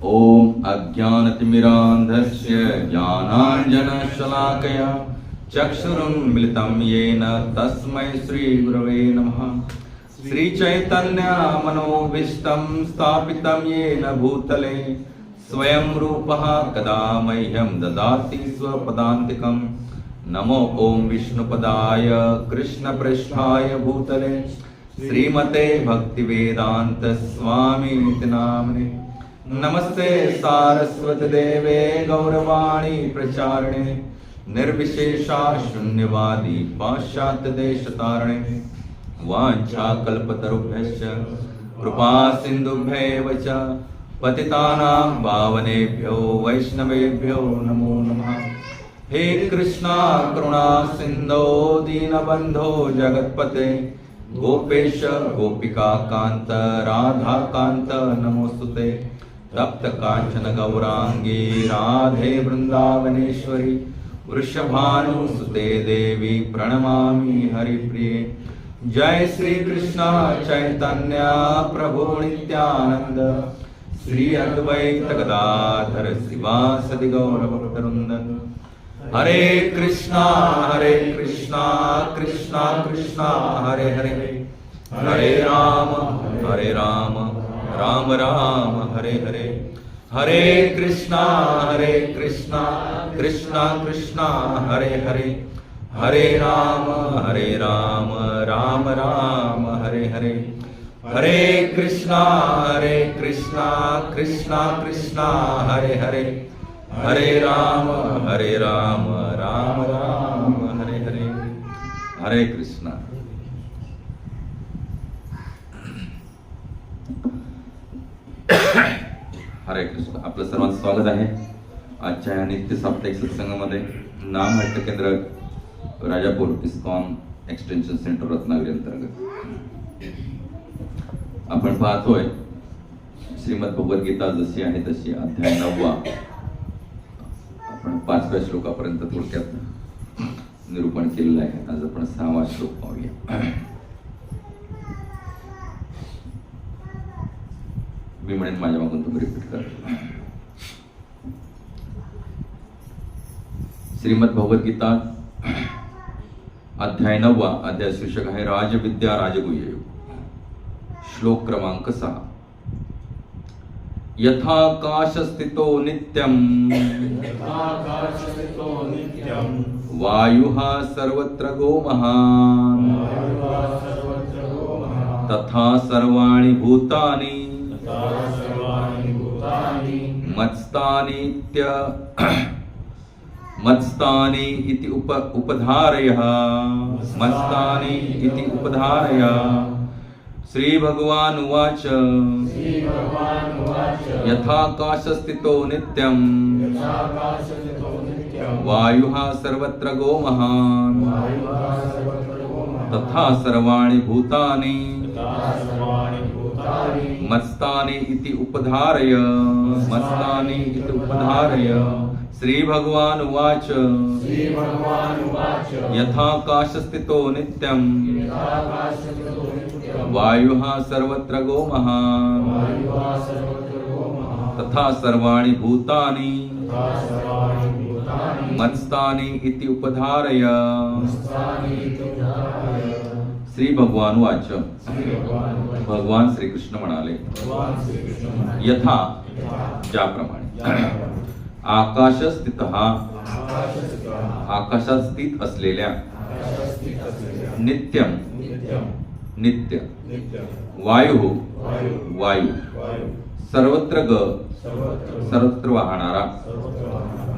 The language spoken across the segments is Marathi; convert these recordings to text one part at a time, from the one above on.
ओम अज्ञानतिमिरान्धस्य ज्ञानाञ्जनशलाकया चक्षुरुन्मिलितं येन तस्मै श्रीगुरवे नमः। श्रीचैतन्यमनोभीष्टं स्थापितं येन भूतले स्वयं रूपः कदा मह्यं ददाति स्वपदान्तिकं। नमो ओम विष्णुपदाय कृष्णपृष्ठाय भूतले श्रीमते भक्तिवेदांत स्वामीति नामने। नमस्ते सारस्वती देवे गौरवाणी प्रचारिणे निर्विशेषा शून्यवादी पाश्चात्य देशतारिणे। वाञ्छाकल्पतरुभ्यश्च कृपा सिन्धुभ्यैव च पतितानां पावनेभ्यो वैष्णवेभ्यो नमो नमः। हे कृष्णा करुणा सिन्धो दीनबन्धो जगत्पते गोपेश गोपिका कांत राधा कांत नमोस्तुते। तप्त कांचन गौरांगी राधे वृंदावनेश्वरी वृषभानुसुते देवी प्रणमामि हरिप्रिये। जय श्री कृष्ण चैतन्य प्रभु नित्यानंद श्री अद्वैत गदाधर श्रीवासदि गौरभक्तवृंद। हरे कृष्णा कृष्णा कृष्णा हरे हरे हरे राम राम राम हरे हरे। हरे कृष्णा कृष्णा कृष्णा हरे हरे हरे राम राम राम हरे हरे। हरे कृष्णा कृष्णा कृष्णा हरे हरे हरे राम राम राम हरे हरे। हरे कृष्णा। हरे कृष्ण। आपलं सर्वांचं स्वागत आहे आजच्या या नित्य साप्ताहिक सत्संगामध्ये। नाम हट्ट केंद्र Rajapur ISKCON extension centre Ratnagiri अंतर्गत आपण पाहतोय श्रीमद भगवद्गीता जशी आहे तशी अध्याय 9 आपण 5व्या श्लोकापर्यंत थोडक्यात निरूपण केलेलं आहे। आज आपण 6वा श्लोक पाहूया। मी म्हणेन माझ्या मागून तुम्ही रिपीट करा। श्रीमद भगवद्गीता अध्याय 9 अध्याय शीर्षक आहे राजविद्या राजगुह्य योग। श्लोक क्रमांक 6। यथाकाशस्थितो नित्यं वायुः सर्वत्र गोमहान् तथा सर्वाणि भूतानि मत्स्थानि इति उपधारयः श्री भगवान उवाच यथाकाशस्थितो नित्यं वायुः सर्वत्र गोमहान् तथा सर्वाणि भूतानि मत्स्थानि इति उपधारय श्री भगवान उवाच यथाकाशस्थितो नित्यं वायुः सर्वत्र गोमहान् तथा सर्वाणि भूतानि मत्स्थानि इति उपधारय। श्री भगवान वाच। भगवान श्री कृष्ण म्हणाले यथा ज्याप्रमाणे आकाशस्थितः आकाशात स्थित असलेल्या नित्यं नित्य वायु सर्वत्र सर्वत्र वाहणारा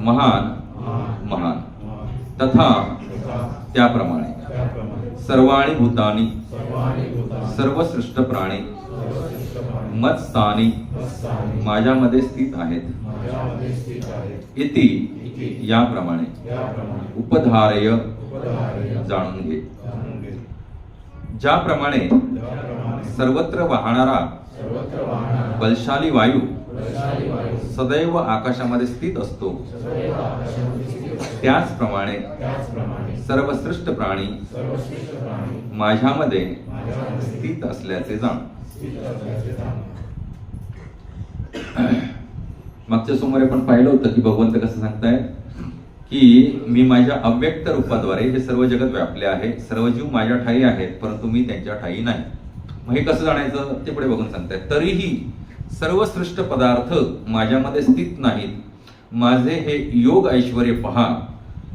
महान तथा त्याप्रमाणे सर्वाणि भूतानि सर्व सृष्ट प्राणी मत्स्थानी माझ्यामध्ये स्थित आहेत इति याप्रमाणे उपधारय जाणून घे। ज्याप्रमाणे सर्वत्र वाहणारा बलशाली वायू सदैव आकाशामध्ये स्थित असतो त्याचप्रमाणे सर्व सृष्ट प्राणी माझ्यामध्ये स्थित असल्याचे जाण। मागच्या सोमवारी आपण पाहिलं होतं की भगवंत कसं सांगतायत की मी माझ्या अव्यक्त रूपाद्वारे हे सर्व जगत व्यापले आहे, सर्व जीव माझ्या ठाई आहेत, परंतु मी त्यांच्या ठाई नाही. मग हे कसं जाणायचं ते पुढे बघून सांगतायत. तरीही सर्व सृष्ट पदार्थ माझ्यामध्ये स्थित नाहीत, माझे हे योग ऐश्वर्य पहा.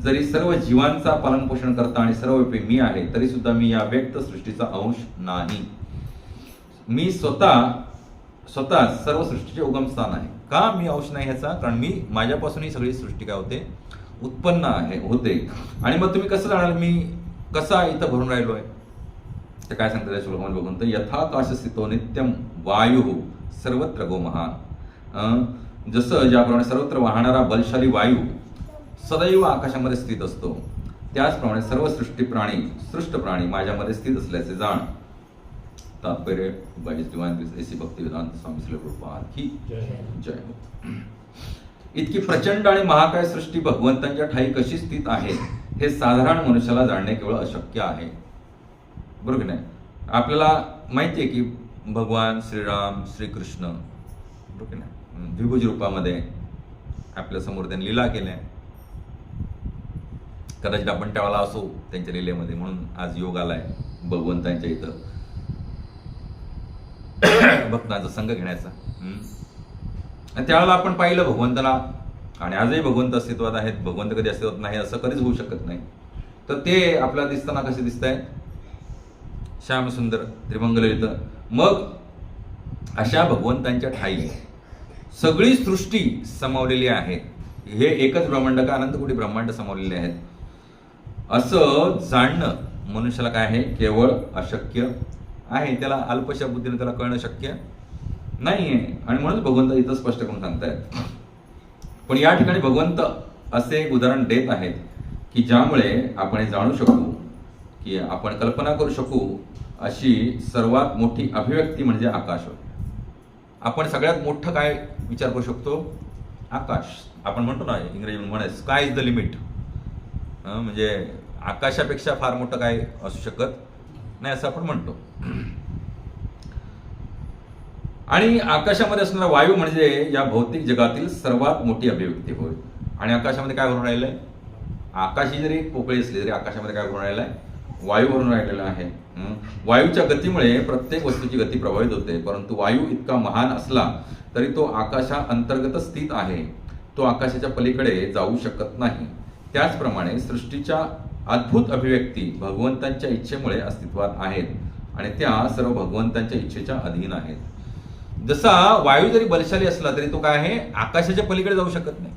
जरी सर्व जीवांचा पालन पोषण करता आणि सर्वव्यापी मी आहे, तरी सुद्धा मी या व्यक्त सृष्टीचा अंश नाही. मी स्वतः सर्व सृष्टीचे उगमस्थान आहे. का मी अंश नाही ह्याचा? कारण मी माझ्यापासून ही सगळी सृष्टी काय होते, उत्पन्न होते. आणि मग तुम्ही कसं जाणार मी कसा इथं भरून राहिलोय? ते काय सांगतात या श्लोकामध्ये बघून तर यथाकाश स्थितो नित्यम वायू सर्वत्र गो महान. जसं ज्याप्रमाणे सर्वत्र वाहणारा बलशाली वायू सदैव आकाशामध्ये स्थित असतो, त्याचप्रमाणे सर्व सृष्ट प्राणी माझ्यामध्ये स्थित असल्याचे जाण. तात्पर्य बाय दिवान एसी भक्तिवेदांत स्वामी श्री प्रभुपाद की जय हो. इतकी प्रचंड आणि महाकाय सृष्टी भगवंतांच्या ठाई कशी स्थित आहे हे साधारण मनुष्याला जाणणे केवळ अशक्य आहे. बरोबर नाही? आपल्याला माहिती आहे की भगवान श्रीराम श्रीकृष्ण बरोबर नाही द्विभुज रूपामध्ये आपल्या समोर त्यांनी लीला केल्या. कदाचित आपण त्यावेळेला असो त्यांच्या लीलेमध्ये, म्हणून आज योग आलाय भगवंतांच्या इथं भक्तांचा संघ घेण्याचा. आणि त्यावेळेला आपण पाहिलं भगवंताला, आणि आजही भगवंत अस्तित्वात आहेत. भगवंत कधी अस्तित्वात नाही असं कधीच होऊ शकत नाही. तर ते आपल्याला दिसताना कसे दिसत आहेत? श्याम सुंदर त्रिमंगलयुक्त. मग अशा भगवंतांच्या ठाई सगळी सृष्टी समावलेली आहे. हे एकच ब्रह्मांड का अनंत कोटी ब्रह्मांड समावलेले आहेत असं जाणणं मनुष्याला काय आहे, केवळ अशक्य आहे. त्याला अल्पशा बुद्धीने त्याला कळणं शक्य नाहीये. आणि म्हणूनच भगवंत इथं स्पष्ट करून सांगतायत. पण या ठिकाणी भगवंत असे एक उदाहरण देत आहेत की ज्यामुळे आपण हे जाणू शकू की आपण कल्पना करू शकू अशी सर्वात मोठी अभिव्यक्ती म्हणजे आकाश होय. आपण सगळ्यात मोठं काय विचार करू शकतो? आकाश. आपण म्हणतो ना इंग्रजी म्हणे स्काय इज द लिमिट. म्हणजे आकाशापेक्षा फार मोठं काय असू शकत नाही असं आपण म्हणतो. आणि आकाशामध्ये असणारा वायू म्हणजे या भौतिक जगातील सर्वात मोठी अभिव्यक्ती होय. आणि आकाशामध्ये काय भरून राहिलंय? आकाश ही जरी पोकळी असली तरी आकाशामध्ये काय भरून राहिलंय? वायू भरून राहिलेला आहे. वायूच्या गतीमुळे प्रत्येक वस्तूची गती प्रभावित होते, परंतु वायू इतका महान असला तरी तो आकाशा अंतर्गत स्थित आहे. तो आकाशाच्या पलीकडे जाऊ शकत नाही. त्याचप्रमाणे सृष्टीच्या अद्भुत अभिव्यक्ती भगवंतांच्या इच्छेमुळे अस्तित्वात आहेत आणि त्या सर्व भगवंतांच्या इच्छेच्या अधीन आहेत. जसा वायू जरी बलशाली असला तरी तो काय आहे, आकाशाच्या पलीकडे जाऊ शकत नाही.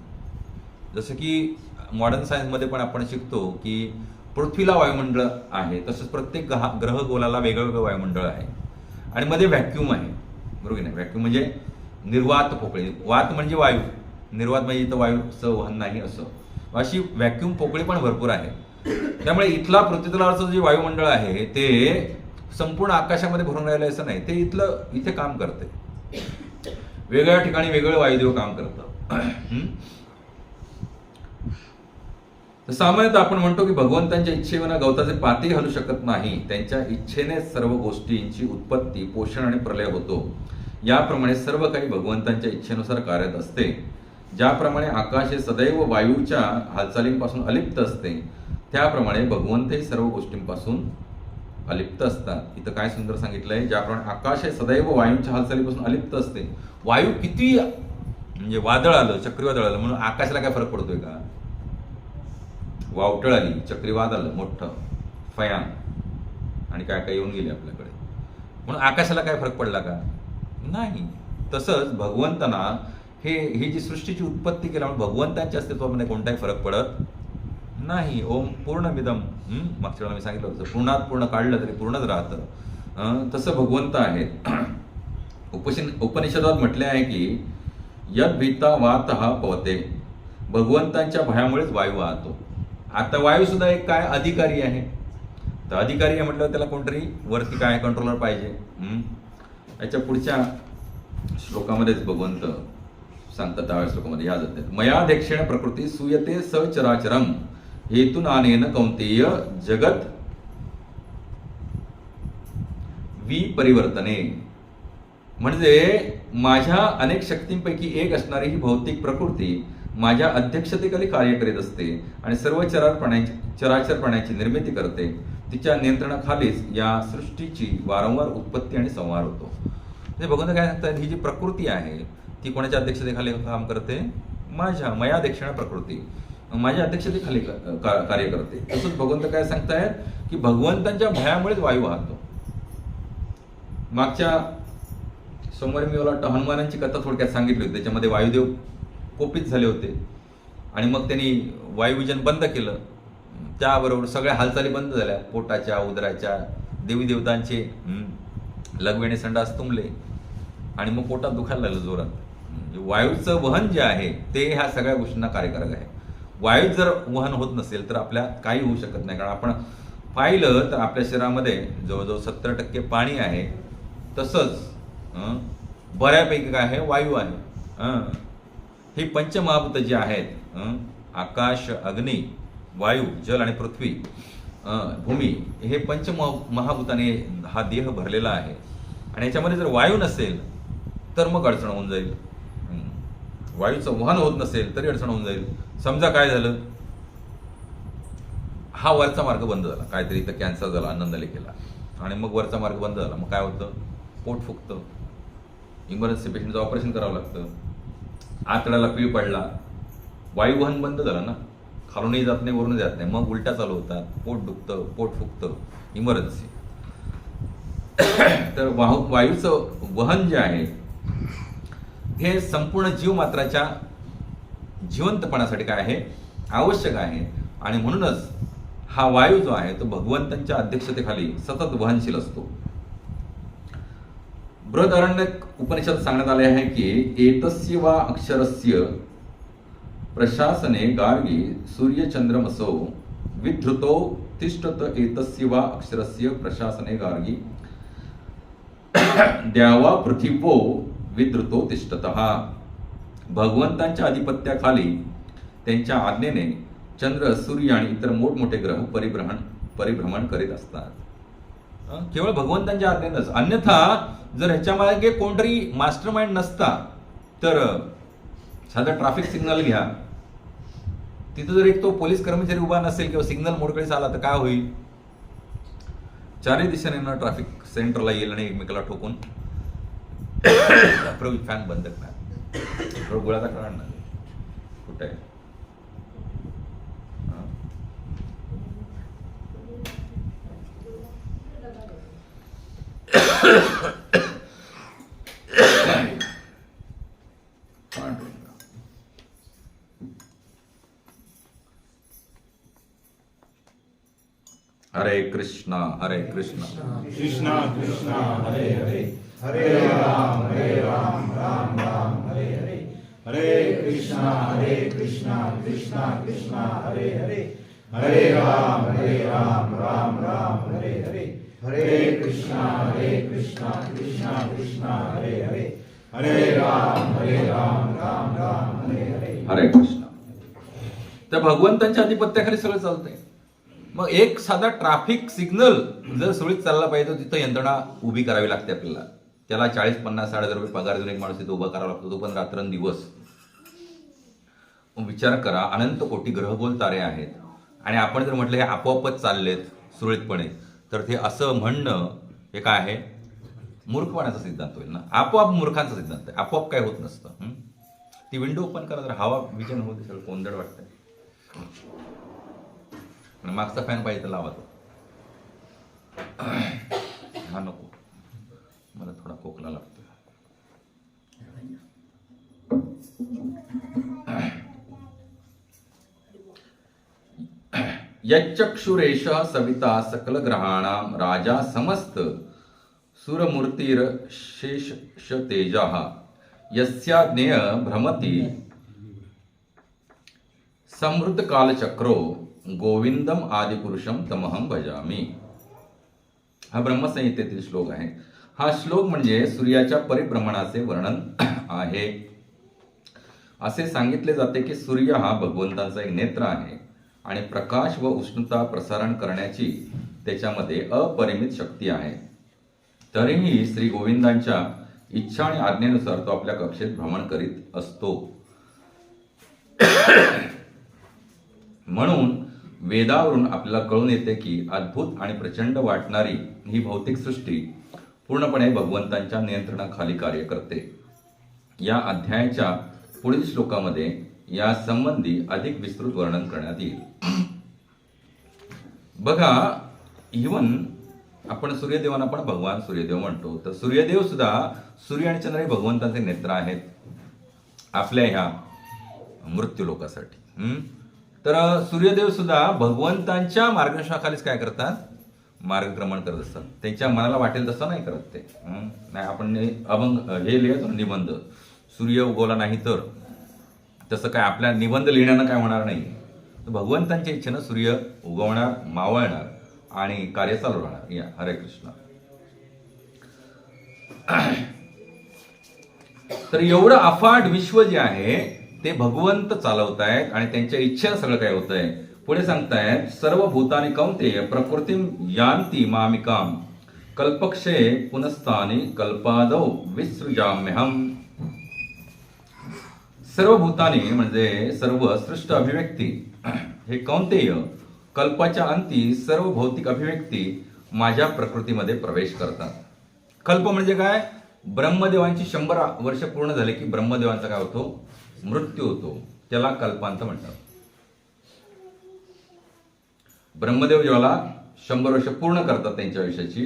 जसं की मॉडर्न सायन्समध्ये पण आपण शिकतो की पृथ्वीला वायुमंडळ आहे, तसंच प्रत्येक ग्रह गोलाला वेगळं वेगळं वायुमंडळ आहे आणि मध्ये व्हॅक्यूम आहे. बरोबर नाही? व्हॅक्यूम म्हणजे निर्वात पोकळी. वात म्हणजे वायू, निर्वात म्हणजे इथं वायूचं वहन नाही असं. अशी व्हॅक्यूम पोकळी पण भरपूर आहे. त्यामुळे इथला पृथ्वीतलावरचं जे वायुमंडळ आहे ते संपूर्ण आकाशामध्ये भरून राहिलं असं नाही. ते इथे काम करते. वेगळ्या ठिकाणी वेगळं वायुदेव काम करतं. सामान्यतः आपण म्हणतो की भगवंतांच्या इच्छेविना गवताचे पाती हलू शकत नाही. त्यांच्या इच्छेने सर्व गोष्टींची उत्पत्ती, पोषण आणि प्रलय होतो. याप्रमाणे सर्व काही भगवंतांच्या इच्छेनुसार कार्यरत असते. ज्याप्रमाणे आकाश हे सदैव वायूच्या हालचालींपासून अलिप्त असते, त्याप्रमाणे भगवंतही सर्व गोष्टींपासून अलिप्त असतात. इथं काय सुंदर सांगितलंय, ज्याप्रमाणे आकाश हे सदैव वायूच्या हालचालीपासून अलिप्त असते. वायू किती म्हणजे वादळ आलं, चक्रीवादळ आलं म्हणून आकाशाला काय फरक पडतोय का? वावटळ आली, चक्रीवादळ आलं मोठं फयान आणि काय काय येऊन गेले आपल्याकडे, म्हणून आकाशाला काय फरक पडला का? नाही. तसंच भगवंतांना ही जी सृष्टीची उत्पत्ती केल्यामुळे भगवंतांच्या अस्तित्वामध्ये कोणताही फरक पडत नाही. ओम पूर्णमिदम, मागच्या वेळेला मी सांगितलं होतं, पूर्णात पूर्ण काढलं तरी पूर्णच राहतं. तसं भगवंत आहे. उपनिषदात म्हटले आहे की यद भीता वातः पवते, भगवंतांच्या भयामुळेच वायू वाहतो. आता वायू सुद्धा एक काय अधिकारी आहे. तर अधिकारी आहे म्हटलं त्याला कोणतरी वरती काय कंट्रोलर पाहिजे. याच्या पुढच्या श्लोकामध्येच भगवंत सांगतात, त्यावेळेस श्लोकामध्ये ह्या जातात, मयाध्यक्षेण प्रकृती सूयते सचराचरम हेतुनानेन कौंतेय जगत विपरिवर्तने. म्हणजे माझ्या अनेक शक्तींपैकी एक असणारी ही भौतिक प्रकृती माझ्या अध्यक्षतेखाली कार्य करीत असते आणि सर्व चराचरपणाची निर्मिती करते. तिच्या नियंत्रणाखालीच या सृष्टीची वारंवार उत्पत्ती आणि संहार होतो. म्हणजे बघून काय सांगतात, ही जी प्रकृती आहे ती कोणाच्या अध्यक्षतेखाली काम करते? मया दक्षिणा प्रकृती माझ्या अध्यक्षतेखाली कार्य करते. तसंच भगवंत काय सांगतायत की भगवंतांच्या भयामुळेच वायू वाहतो. मागच्या सोमवारी मी मला वाटतं हनुमानांची कथा थोडक्यात सांगितली होती. त्याच्यामध्ये वायुदेव कोपित झाले होते आणि मग त्यांनी वायुविजन बंद केलं. त्याबरोबर सगळ्या हालचाली बंद झाल्या, पोटाच्या, उदराच्या, देवी देवतांचे लघवेणे संडास तुंबले आणि मग पोटात दुखायला लागलं जोरात. वायूचं वहन जे आहे ते ह्या सगळ्या गोष्टींना कार्यकारक आहे. वायू जर वहन होत नसेल तर आपल्या काही होऊ शकत नाही. कारण आपण पाहिलं तर आपल्या शरीरामध्ये जवळजवळ 70% पाणी आहे, तसंच बऱ्यापैकी काय आहे? वायू आहे. ही पंचमहाभूत जी आहेत, आकाश, अग्नी, वायू, जल आणि पृथ्वी, भूमी, हे पंचमहाभूताने हा देह भरलेला आहे. आणि याच्यामध्ये जर वायू नसेल तर मग अडचण होऊन जाईल. वायूचं वहन होत नसेल तरी अडचण होऊन जाईल. समजा काय झालं, हा वरचा मार्ग बंद झाला, काहीतरी इथं कॅन्सर झाला, आनंदाने केला आणि मग वरचा मार्ग बंद झाला, मग काय होतं? पोट फुगतं, इमर्जन्सी पेशंटचं ऑपरेशन करावं लागतं. आतड्याला पीळ पडला, वायुवहन बंद झालं ना, खालूनही जात नाही, वरूनही जात नाही, मग उलट्या चालू होतात, पोट दुखतं, पोट फुगतं, इमर्जन्सी. तर वायूचं वहन जे आहे हे संपूर्ण जीवमात्राच्या जिवंतपणासाठी काय आहे? आवश्यक आहे. आणि म्हणूनच हा वायू जो आहे तो भगवंतांच्या अध्यक्षतेखाली सतत वहनशील असतो. बृहदारण्यक उपनिषद सांगण्यात आले आहे की एतस्य वा अक्षरस्य प्रशासने गार्गी सूर्यचंद्रमसो विधृतो तिष्ठत एतस्य वा अक्षरस्य प्रशासने गार्गी द्यावा पृथिवो विधृतो तिष्ठतः. भगवंतांच्या अधिपत्याखाली त्यांच्या आज्ञेने चंद्र, सूर्य आणि इतर मोठमोठे ग्रह परिभ्रमण करीत असतात. केवळ भगवंतांच्या आज्ञेनंच. अन्यथा जर ह्याच्यामागे कोणतरी मास्टर माइंड नसता तर साधा ट्रॅफिक सिग्नल घ्या, तिथं जर एक तो पोलीस कर्मचारी उभा नसेल किंवा सिग्नल मोडकळीस आला तर काय होईल? चारही दिशेने ट्रॅफिक सेंटरला येईल आणि एकमेकाला ठोकून फॅन बंद करणार, गोळ्याचा करणार ना कुठे आहे? हरे कृष्णा हरे कृष्णा कृष्णा कृष्णा हरे हरे, हरे राम राम राम हरे हरे, हरे कृष्णा कृष्णा कृष्णा हरे हरे, हरे राम राम राम हरे हरे, हरे कृष्णा कृष्णा कृष्णा हरे हरे, हरे राम राम राम हरे हरे. हरे कृष्ण. तर भगवंतांच्या अधिपत्याखाली सगळं चालतंय. मग एक साधा ट्रॅफिक सिग्नल जर सुरळीत चालला पाहिजे तर तिथं यंत्रणा उभी करावी लागते आपल्याला. त्याला 40-50-60 हजार रुपये पगार देऊन एक माणूस तिथं उभा करावा लागतो, तो पण रात्रंदिवस. विचार करा, अनंत कोटी ग्रहगोल तारे आहेत आणि आपण जर म्हटलं हे आपोआपच चाललेत सुरळीतपणे, तर ते असं म्हणणं हे काय आहे? मूर्खपणाचा सिद्धांत होईल ना. आपोआप मूर्खांचा सिद्धांत आहे. आपोआप काय होत नसतं. ती विंडो ओपन करा, जर हवा विजन होत असेल, कोंदड वाटतंय, मागचा फॅन पाहिजे तर लावा तो. हा नको, मला थोडा खोकला लागतो. यच्चक्षुरेश सविता सकल ग्रहाणाम राजा समस्त सुरमूर्तीर शेष तेजः यस्याज्ञेय भ्रमति समृद्ध कालचक्रो गोविंदम आदिपुरुषम तमहम भजामी. हा ब्रह्मसंहितेतील श्लोक आहे. हा श्लोक म्हणजे सूर्याच्या परिभ्रमणाचे वर्णन आहे. असे सांगितले जाते की सूर्य हा भगवंताचा एक नेत्र आहे आणि प्रकाश व उष्णता प्रसारण करण्याची त्याच्यामध्ये अपरिमित शक्ती आहे. तरीही श्री गोविंदांच्या इच्छा आणि आज्ञेनुसार तो आपल्या कक्षेत भ्रमण करीत असतो. म्हणून वेदावरून आपल्याला कळून येते की अद्भुत आणि प्रचंड वाटणारी ही भौतिक सृष्टी पूर्णपणे भगवंतांच्या नियंत्रणाखाली कार्य करते. या अध्यायाच्या पुढील श्लोकामध्ये या संबंधी अधिक विस्तृत वर्णन करण्यात येईल. बघा, इवन आपण सूर्यदेवांना पण भगवान सूर्यदेव म्हणतो. तर सूर्यदेव सुद्धा, सूर्य आणि चंद्र हे भगवंतांचे नेत्र आहेत आपल्या ह्या मृत्यू लोकासाठी. तर सूर्यदेव सुद्धा भगवंतांच्या मार्गदर्शनाखालीच काय करतात, मार्गक्रमण करत असतात. त्यांच्या मनाला वाटेल तसं नाही करत ते. नाही, आपण अभंग हे लिहितो निबंध, सूर्य उगवला नाही तर, तसं काय आपल्या निबंध लिहिण्यानं काय होणार नाही. तर भगवंतांच्या इच्छेनं सूर्य उगवणार, मावळणार आणि कार्य चालू राहणार. या हरे कृष्ण. तर एवढं अफाट विश्व जे आहे ते भगवंत चालवतायत आणि त्यांच्या इच्छेनं सगळं काय होतंय. पुढे सांगतायत, सर्व भूतानी कौंतेय प्रकृतीम यान्ति मामिकाम कल्पक्षये पुनस्तानी कल्पादौ विसृजाम्यहम. सर्व भूतानी म्हणजे सर्व सृष्ट अभिव्यक्ती हे कौंतेय कल्पाच्या अंती सर्व भौतिक अभिव्यक्ती माझ्या प्रकृतीमध्ये प्रवेश करतात. कल्प म्हणजे काय, ब्रह्मदेवांची 100 वर्ष पूर्ण झाले की ब्रह्मदेवांचा काय होतो, मृत्यू होतो. त्याला कल्पांत म्हणतात. ब्रह्मदेव जेव्हा 100 वर्ष पूर्ण करतात त्यांच्या आयुष्याची,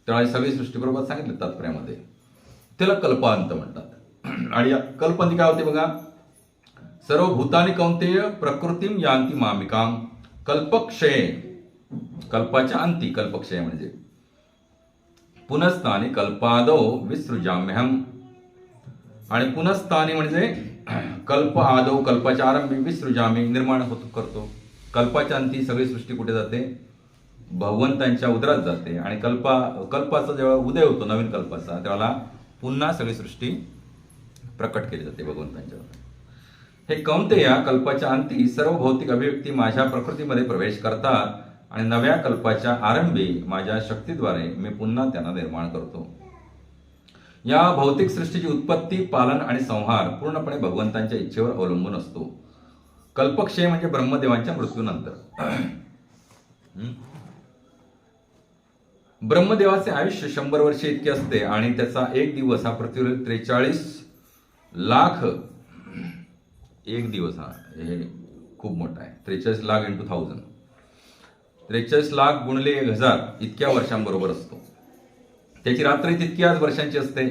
त्यावेळी सगळी सृष्टी बरोबर सांगितलं तात्पर्यामध्ये, त्याला कल्पांत म्हणतात. आणि या कल्पांती काय होते बघा, सर्व भूतानी कौंतेय प्रकृतीम यान्ति मामिकाम कल्पक्षये, कल्पाच्या अंती कल्पक्षय म्हणजे, पुनस्तानी कल्पादौ विसृजाम्यहम. आणि पुनस्तानी म्हणजे कल्प आदौ, कल्पाच्या आरंभी, विसृजामी निर्माण करतो. कल्पाच्या अंती सगळी सृष्टी कुठे जाते, भगवंतांच्या उदरात जाते. आणि कल्पाचा जेव्हा उदय होतो नवीन कल्पाचा, त्यावेळेला पुन्हा सगळी सृष्टी प्रकट केली जाते भगवंतांच्या. हे कौंतेय कल्पाच्या अंती सर्व भौतिक अभिव्यक्ती माझ्या प्रकृतीमध्ये प्रवेश करतात आणि नव्या कल्पाच्या आरंभी माझ्या शक्तीद्वारे मी पुन्हा त्यांना निर्माण करतो. या भौतिक सृष्टीची उत्पत्ती, पालन आणि संहार पूर्णपणे भगवंतांच्या इच्छेवर अवलंबून असतो. कल्पक्षय म्हणजे ब्रह्मदेवांच्या मृत्यूनंतर. ब्रह्मदेवाचे आयुष्य 100 वर्षे इतके असते आणि त्याचा एक दिवस हा पृथ्वीवरील 43 लाख, एक दिवस हा हे खूप मोठा आहे. 43 लाख × 1000, 43 लाख गुणिले 1000 इतक्या वर्षांबरोबर असतो. त्याची रात्र तितक्याच वर्षांची असते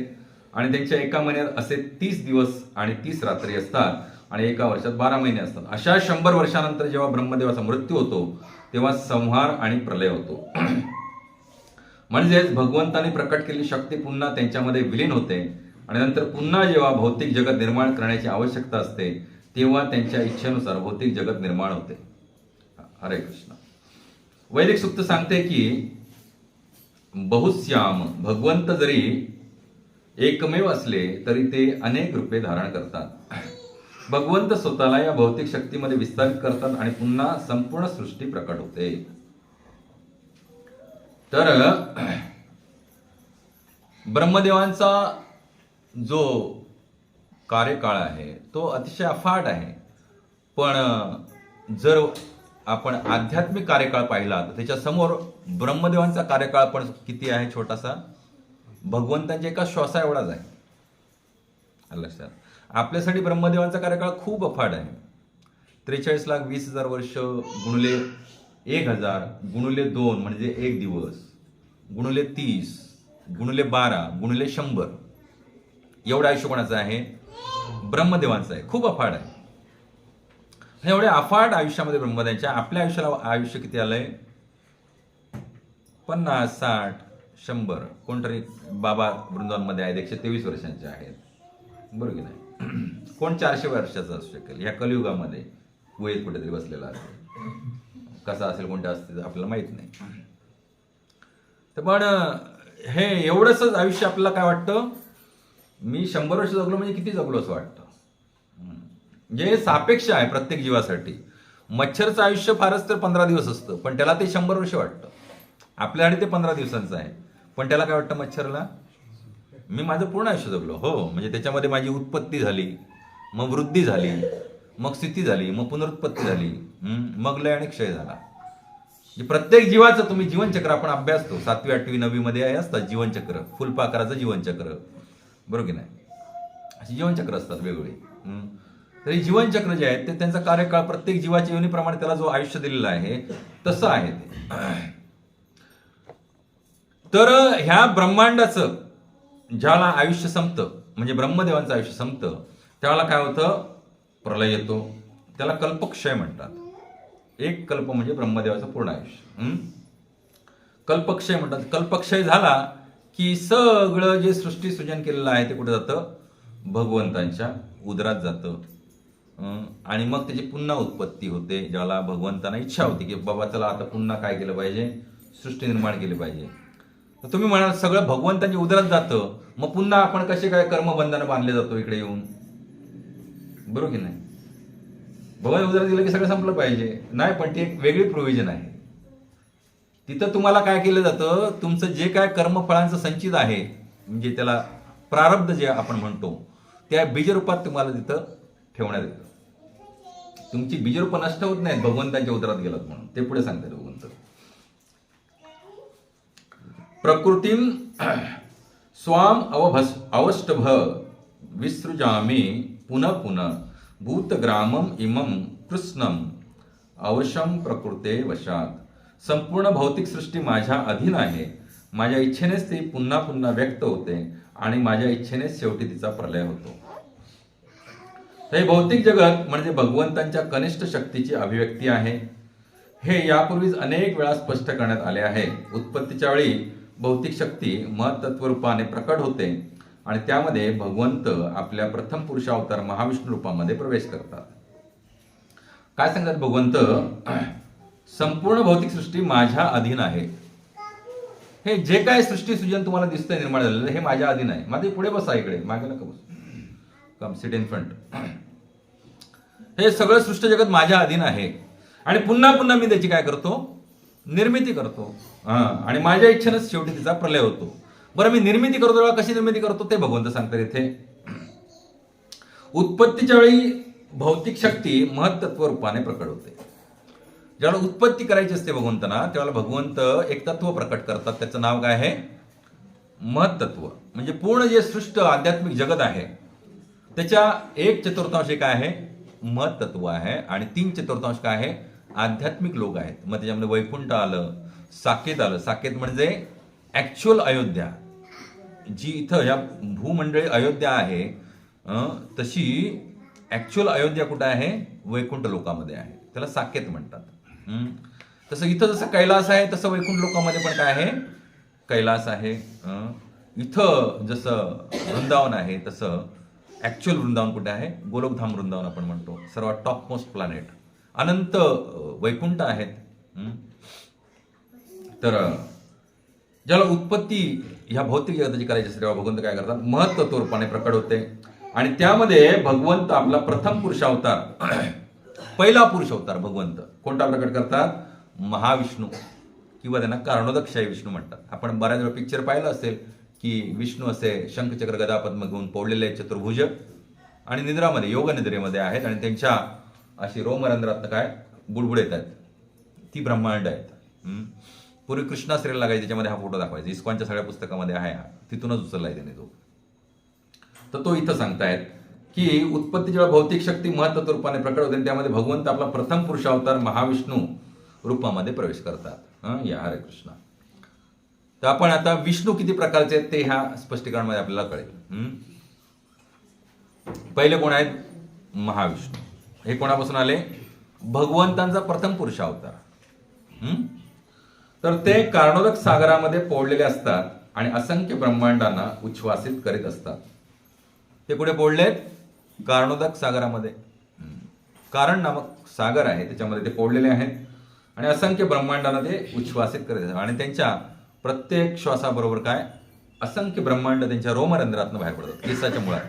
आणि त्यांच्या एका महिन्यात असे 30 दिवस आणि 30 रात्री असतात आणि एका वर्षात 12 महिने असतात. अशा 100 वर्षानंतर जेव्हा ब्रह्मदेवाचा मृत्यू होतो तेव्हा संहार आणि प्रलय होतो. म्हणजेच भगवंतांनी प्रकट केलेली शक्ती पुन्हा त्यांच्यामध्ये विलीन होते आणि नंतर पुन्हा जेव्हा भौतिक जगत निर्माण करण्याची आवश्यकता असते तेव्हा त्यांच्या इच्छेनुसार भौतिक जगत निर्माण होते. हरे कृष्ण. वैदिक सूक्त सांगते की बहुश्याम, भगवंत जरी एकमेव असले तरी ते अनेक रूपे धारण करतात. भगवंत स्वतःला या भौतिक शक्तीमध्ये विस्तारित करतात आणि पुन्हा संपूर्ण सृष्टी प्रकट होते. तर ब्रह्मदेवांचा जो कार्यकाळ आहे तो अतिशय अफाट आहे. पण जर आपण आध्यात्मिक कार्यकाळ पाहिला तर त्याच्या समोर ब्रह्मदेवांचा कार्यकाळ पण किती आहे, छोटासा, भगवंतांच्या एका श्वासा एवढाच आहे. लक्षात. आपल्यासाठी ब्रह्मदेवांचा कार्यकाळ खूप अफाट आहे. 43,20,000 वर्ष गुणिले 1000 गुणिले 2 म्हणजे एक दिवस, गुणिले 30 गुणिले 12 गुणिले 100 एवढं आयुष्य कोणाचं आहे, ब्रह्मदेवांचं आहे. खूप अफाट आहे. एवढ्या अफाट आयुष्यामध्ये ब्रह्मदेवांच्या आपल्या आयुष्याला आयुष्य किती आलंय, 50, 60, 100. कोणतरी बाबा वृंदावनमध्ये आहेत 123 वर्षांचे आहेत, बरोबर की नाही. कोण 400 वर्षाचा असू शकेल या कलियुगामध्ये, वयत कुठेतरी बसलेला असेल. कसा असेल, कोणत्या असतील आपल्याला माहित नाही. तर पण हे एवढंच आयुष्य आपल्याला काय वाटतं, मी 100 वर्ष जगलो म्हणजे किती जगलो असं वाटतं. जे सापेक्ष आहे प्रत्येक जीवासाठी. मच्छरचं आयुष्य फारच तर 15 दिवस असतं, पण त्याला ते 100 वर्ष वाटतं. आपल्यासाठी ते 15 दिवसांचं आहे, पण त्याला काय वाटतं मच्छरला मी माझं पूर्ण आयुष्य जगलो. हो, म्हणजे त्याच्यामध्ये माझी उत्पत्ती झाली, मग वृद्धी झाली, मग स्थिती झाली, मग पुनरुत्पत्ती झाली, मग लय आणि क्षय झाला. प्रत्येक जीवाचं तुम्ही जीवनचक्र आपण अभ्यासतो 7वी 8वी 9वी मध्ये आहे असतात जीवनचक्र, फुलपाखराचं जीवनचक्र, बरोबर की नाही? अशी जीवनचक्र असतात वेगवेगळी. तरी जीवनचक्र जे आहे ते त्यांचा कार्यकाळ प्रत्येक जीवाच्या योनीप्रमाणे त्याला जो आयुष्य दिलेला आहे तसं आहे ते. तर ह्या ब्रह्मांडाचं ज्याला आयुष्य संपतं, म्हणजे ब्रह्मदेवांचं आयुष्य संपतं, त्याला काय होतं? प्रलय येतो. त्याला कल्पक्षय म्हणतात. एक कल्प म्हणजे ब्रह्मदेवाचं पूर्ण आयुष्य. कल्पक्षय म्हणतात. कल्पक्षय झाला की सगळं जे सृष्टी सृजन केलेलं आहे ते कुठे जातं? भगवंतांच्या उदरात जातं. आणि मग त्याची पुन्हा उत्पत्ती होते, ज्याला भगवंतांना इच्छा होती की बाबा चला आता पुन्हा काय केलं पाहिजे? सृष्टी निर्माण केली पाहिजे. तर तुम्ही म्हणाल सगळं भगवंतांच्या उदरात जातं, मग पुन्हा आपण कसे काय कर्मबंधानं बांधले जातो इकडे येऊन? बरोबर की नाही? भगवान उदरात दिलं की सगळं संपलं पाहिजे. नाही, पण ती एक वेगळी प्रोव्हिजन आहे. तिथं तुम्हाला काय केलं जातं? तुमचं जे काय कर्मफळांचं संचित आहे, म्हणजे त्याला प्रारब्ध जे आपण म्हणतो, त्या बीजरूपात तुम्हाला तिथं ठेवण्यात येतं. तुमची बीजरूप नष्ट होत नाहीत भगवंतांच्या उदरात गेलात म्हणून. ते पुढे सांगतात भगवंत. प्रकृतीम स्वाम अवष्टभ विसृजामी पुनः पुनः भूतग्रामम इमम कृष्णम अवशम प्रकृते वशात. संपूर्ण भौतिक सृष्टी माझ्या अधीन आहे. माझ्या इच्छेनेच ती पुन्हा पुन्हा व्यक्त होते आणि माझ्या इच्छेनेच शेवटी तिचा प्रलय होतो. हे भौतिक जगत म्हणजे भगवंतांच्या कनिष्ठ शक्तीची अभिव्यक्ती आहे. हे यापूर्वीच अनेक वेळा स्पष्ट करण्यात आले आहे. उत्पत्तीच्या वेळी भौतिक शक्ती महत्त्व रूपाने प्रकट होते आणि त्यामध्ये भगवंत आपल्या प्रथम पुरुषावतार महाविष्णू रूपामध्ये प्रवेश करतात. काय सांगतात भगवंत? संपूर्ण भौतिक सृष्टी माझ्या अधीन आहे. हे जे काय सृष्टी सृजन तुम्हाला दिसतंय निर्माण झालेलं हे माझ्या अधीन आहे. माझे पुढे बसा, इकडे मागे नका बस, कम सिट इन फ्रंट. हे सगळं सृष्टी जगत माझ्या अधीन आहे आणि पुन्हा पुन्हा मी त्याची काय करतो? निर्मिती करतो. आणि माझ्या इच्छेनंच शेवटी तिचा प्रलय होतो. बरं, मी निर्मिती करतो तेव्हा कशी निर्मिती करतो ते भगवंत सांगतात इथे. उत्पत्तीच्या वेळी भौतिक शक्ती महत्त्व रूपाने प्रकट होते. ज्याला उत्पत्ती करायची असते भगवंतांना त्यावेळेला भगवंत एक तत्व प्रकट करतात. त्याचं नाव काय आहे? महत्त्व. म्हणजे पूर्ण जे सृष्ट आध्यात्मिक जगत आहे त्याच्या 1/4 काय आहे? महत्त्व आहे आणि 3/4 काय आहे? आध्यात्मिक लोक आहेत. मग त्याच्यामध्ये वैकुंठ आलं, साकेत आलं. साकेत म्हणजे ऍक्च्युअल अयोध्या, जी इथं या भूमंडळी अयोध्या आहे तशी ऍक्च्युअल अयोध्या कुठं आहे? वैकुंठ लोकामध्ये आहे. त्याला साकेत म्हणतात. तसं इथं जसं कैलास आहे तसं वैकुंठ लोकामध्ये पण काय आहे? कैलास आहे. इथं जसं वृंदावन आहे तसं ऍक्च्युअल वृंदावन कुठे आहे? गोलोकधाम वृंदावन आपण म्हणतो. सर्वात टॉप मोस्ट प्लॅनेट. अनंत वैकुंठ आहेत. तर ज्याला उत्पत्ती ह्या भौतिक जगताची करायची असते तेव्हा भगवंत काय करतात? महत्त्व रूपाने प्रकट होते आणि त्यामध्ये भगवंत आपला प्रथम पुरुषावतार, पहिला पुरुषावतार भगवंत कोणता प्रकट करतात? महाविष्णू, किंवा त्यांना कारणोदकशाही विष्णू म्हणतात. आपण बऱ्याच वेळा पिक्चर पाहिलं असेल की विष्णू असे शंखचक्र गदापद्म घेऊन पडलेले चतुर्भुज आणि निद्रामध्ये, योग निद्रेमध्ये आहेत आणि त्यांच्या अशी रोमरंध्रातनं काय बुडबुड येत आहेत. ती ब्रह्मांड आहेत. पूर्वी कृष्णा सिरियल लागायची, त्याच्यामध्ये हा फोटो दाखवायचा. इस्कॉनच्या सगळ्या पुस्तकामध्ये आहे हा. तिथूनच उचललाय त्याने तो. तर तो इथं सांगतायत की उत्पत्ती जेव्हा भौतिक शक्ती महत्त्व रूपाने प्रकट होते त्यामध्ये भगवंत आपला प्रथम पुरुषावतार महाविष्णू रूपामध्ये प्रवेश करतात. या हरे कृष्णा. तर आपण आता विष्णू किती प्रकारचे आहेत ते ह्या स्पष्टीकरणामध्ये आपल्याला कळेल. पहिले कोण आहेत? महाविष्णू. हे कोणापासून आले? भगवंतांचा प्रथम पुरुषावतार. तर ते कारणोदक सागरामध्ये पोळलेले असतात आणि असंख्य ब्रह्मांडांना उच्छ्वासित करीत असतात. ते कुठे पोळलेत? कारणोदक सागरामध्ये. कारण नामक सागर आहे त्याच्यामध्ये ते पोळलेले आहेत आणि असंख्य ब्रह्मांडांना ते उच्छ्वासित करीत असतात आणि त्यांच्या प्रत्येक श्वासाबरोबर काय असंख्य ब्रह्मांड त्यांच्या रोमरंध्रातून बाहेर पडतात, केसाच्या मुळात.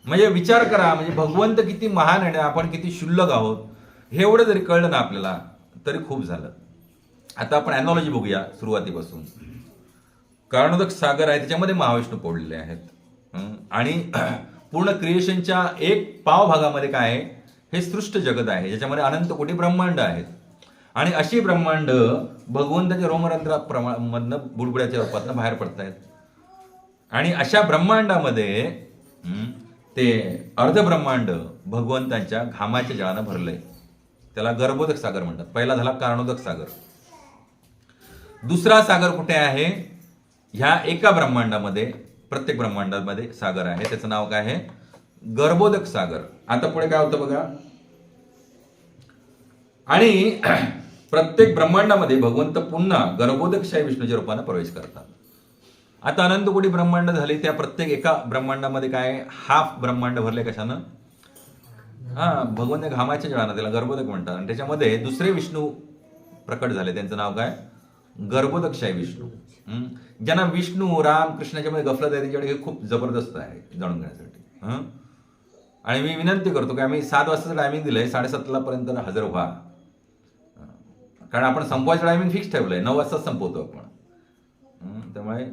म्हणजे विचार करा, म्हणजे भगवंत किती महान आहे, आपण किती क्षुल्लक आहोत हे एवढं जरी कळलं ना आपल्याला तरी खूप झालं. आता आपण ॲनॉलॉजी बघूया सुरुवातीपासून. कारणोदक सागर आहे त्याच्यामध्ये महाविष्णू पोळलेले आहेत. आणि पूर्ण क्रिएशनच्या एक पाव भागामध्ये काय आहे, हे सृष्ट जगत आहे ज्याच्यामध्ये अनंत कोटी ब्रह्मांड आहेत. आणि अशी ब्रह्मांड भगवंताच्या रोमरंध्रामधनं बुडबुड्याच्या रूपातनं बाहेर पडतायत. आणि अशा ब्रह्मांडामध्ये ते अर्धब्रह्मांड भगवंतांच्या घामाच्या जळानं भरलंय. त्याला गर्भोदक सागर म्हणतात. पहिला झाला कारणोदक सागर. दुसरा सागर कुठे आहे, ह्या एका ब्रह्मांडामध्ये, प्रत्येक ब्रह्मांडामध्ये सागर आहे. त्याचं नाव काय आहे, गर्भोदक सागर. आता पुढे काय होतं बघा. आणि प्रत्येक ब्रह्मांडामध्ये भगवंत पुन्हा गर्भोदकशाही विष्णूच्या रूपाने प्रवेश करतात. आता अनंत कोटी ब्रह्मांड झाले, त्या प्रत्येक एका ब्रह्मांडामध्ये काय, हाफ ब्रह्मांड भरले कशानं, भगवंत घामाच्या जळानं, त्याला गर्भोदक म्हणतात. आणि त्याच्यामध्ये दुसरे विष्णू प्रकट झाले, त्यांचं नाव काय, गर्भोदकशाही विष्णू. ज्यांना विष्णू राम कृष्णाच्या मध्ये गफलत आहे त्यांच्याकडे हे खूप जबरदस्त आहे जाणून घेण्यासाठी. आणि मी विनंती करतो की आम्ही 7 वाजताचं टायमिंग दिलंय, 7:30 पर्यंत हजर व्हा. कारण आपण संपवायचं टायमिंग फिक्स ठेवलंय, 9 वाजता संपवतो आपण. त्यामुळे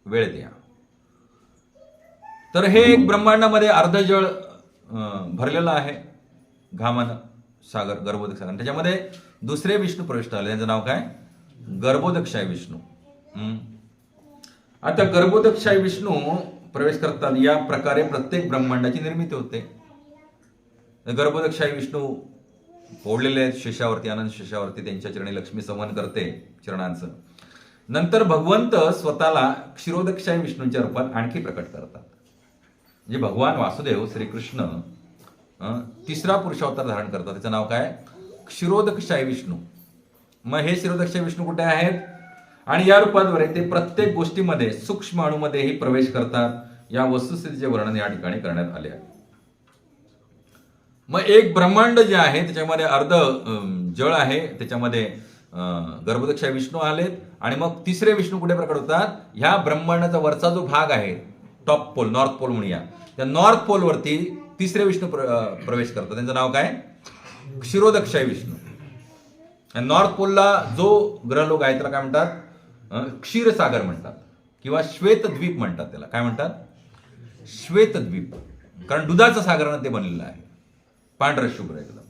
वेळेत या. तर हे एक ब्रह्मांडामध्ये अर्ध जळ भरलेलं आहे घामानं, सागर, गर्भोदक सागर. त्याच्यामध्ये दुसरे विष्णू प्रवेश झाले, त्यांचं नाव काय, गर्भोदकशाही विष्णू. आता गर्भोदकशाही विष्णू प्रवेश करतात. या प्रकारे प्रत्येक ब्रह्मांडाची निर्मिती होते. गर्भोदकशाही विष्णू ओढलेले आहेत शेषावरती, आनंद शेषावरती, त्यांच्या चरणी लक्ष्मी संवन करते चरणांचं. नंतर भगवंत स्वतःला क्षीरोदकशाही विष्णूंच्या रूपात आणखी प्रकट करतात. म्हणजे भगवान वासुदेव श्रीकृष्ण तिसरा पुरुषावतार धारण करतात. त्याचं नाव काय, क्षीरोदकशाही विष्णू. मग हे क्षीरोदकशाही विष्णू कुठे आहेत, आणि या रूपाद्वारे ते प्रत्येक गोष्टीमध्ये सूक्ष्म अणूमध्येही प्रवेश करतात. या वस्तुस्थितीचे वर्णन या ठिकाणी करण्यात आले आहे. मग एक ब्रह्मांड जे आहे त्याच्यामध्ये अर्ध जळ आहे, त्याच्यामध्ये गर्भोदकशाही विष्णू आलेत. आणि मग तिसरे विष्णू कुठे प्रकट होतात, ह्या ब्रह्मांडाचा वरचा जो भाग आहे, टॉप पोल, नॉर्थ पोल म्हणूया, त्या नॉर्थ पोल वरती तिसरे विष्णू प्रवेश करतात. त्यांचं नाव काय, क्षीरोदकशाही विष्णू. नॉर्थ पोलला जो ग्रहलोक आहे त्याला काय म्हणतात, क्षीरसागर म्हणतात किंवा श्वेतद्वीप म्हणतात. त्याला काय म्हणतात, श्वेतद्वीप. कारण दुधाचं सागरानं ते बनलेलं आहे, पांढरं शुभ्र एकदम,